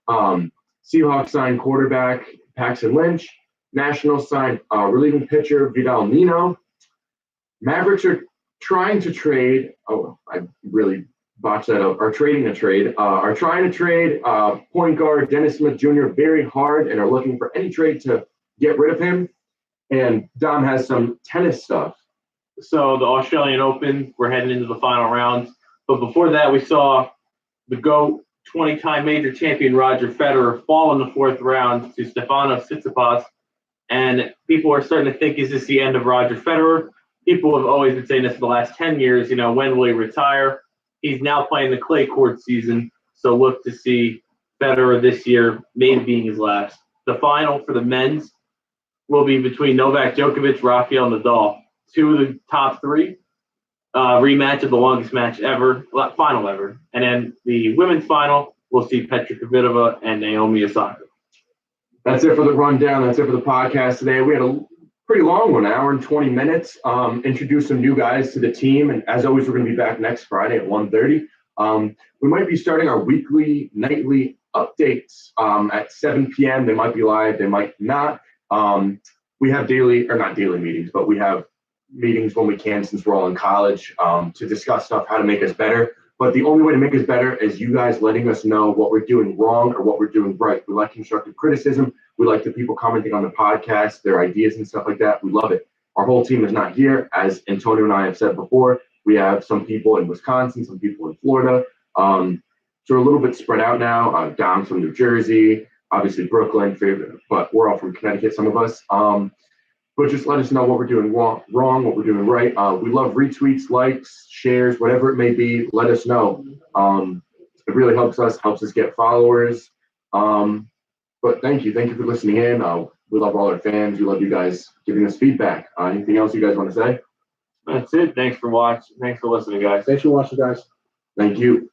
Seahawks signed quarterback Paxton Lynch. Nationals signed relieving pitcher Vidal Nino. Mavericks are trying to trade. Oh, I really botched that up. Are trying to trade point guard Dennis Smith Jr. very hard and are looking for any trade to get rid of him. And Dom has some tennis stuff. So the Australian Open, we're heading into the final rounds. But before that, we saw the GOAT 20-time major champion Roger Federer fall in the 4th round to Stefanos Tsitsipas. And people are starting to think, is this the end of Roger Federer? People have always been saying this for the last 10 years, when will he retire? He's now playing the clay court season, so look to see Federer this year, maybe being his last. The final for the men's will be between Novak Djokovic, Rafael Nadal, 2 of the top 3. Rematch of the longest match ever, final ever. And then the women's final, we'll see Petra Kvitova and Naomi Osaka. That's it for the rundown. That's it for the podcast today. We had a pretty long one, 1 hour and 20 minutes. Introduce some new guys to the team. And as always, we're going to be back next Friday at 1:30. We might be starting our nightly updates at 7 p.m. They might be live. They might not. We have not daily meetings, but we have meetings when we can since we're all in college to discuss stuff, how to make us better. But the only way to make us better is you guys letting us know what we're doing wrong or what we're doing right. We like constructive criticism. We like the people commenting on the podcast, their ideas and stuff like that. We love it. Our whole team is not here. As Antonio and I have said before, we have some people in Wisconsin, some people in Florida. So we're a little bit spread out now, down from New Jersey, obviously Brooklyn, favorite, but we're all from Connecticut, some of us. But just let us know what we're doing wrong, what we're doing right. We love retweets, likes, shares, whatever it may be. Let us know. It really helps us get followers. But thank you for listening in. We love all our fans. We love you guys giving us feedback. Anything else you guys want to say? That's it. Thanks for watching. Thanks for listening, guys. Thanks for watching, guys. Thank you.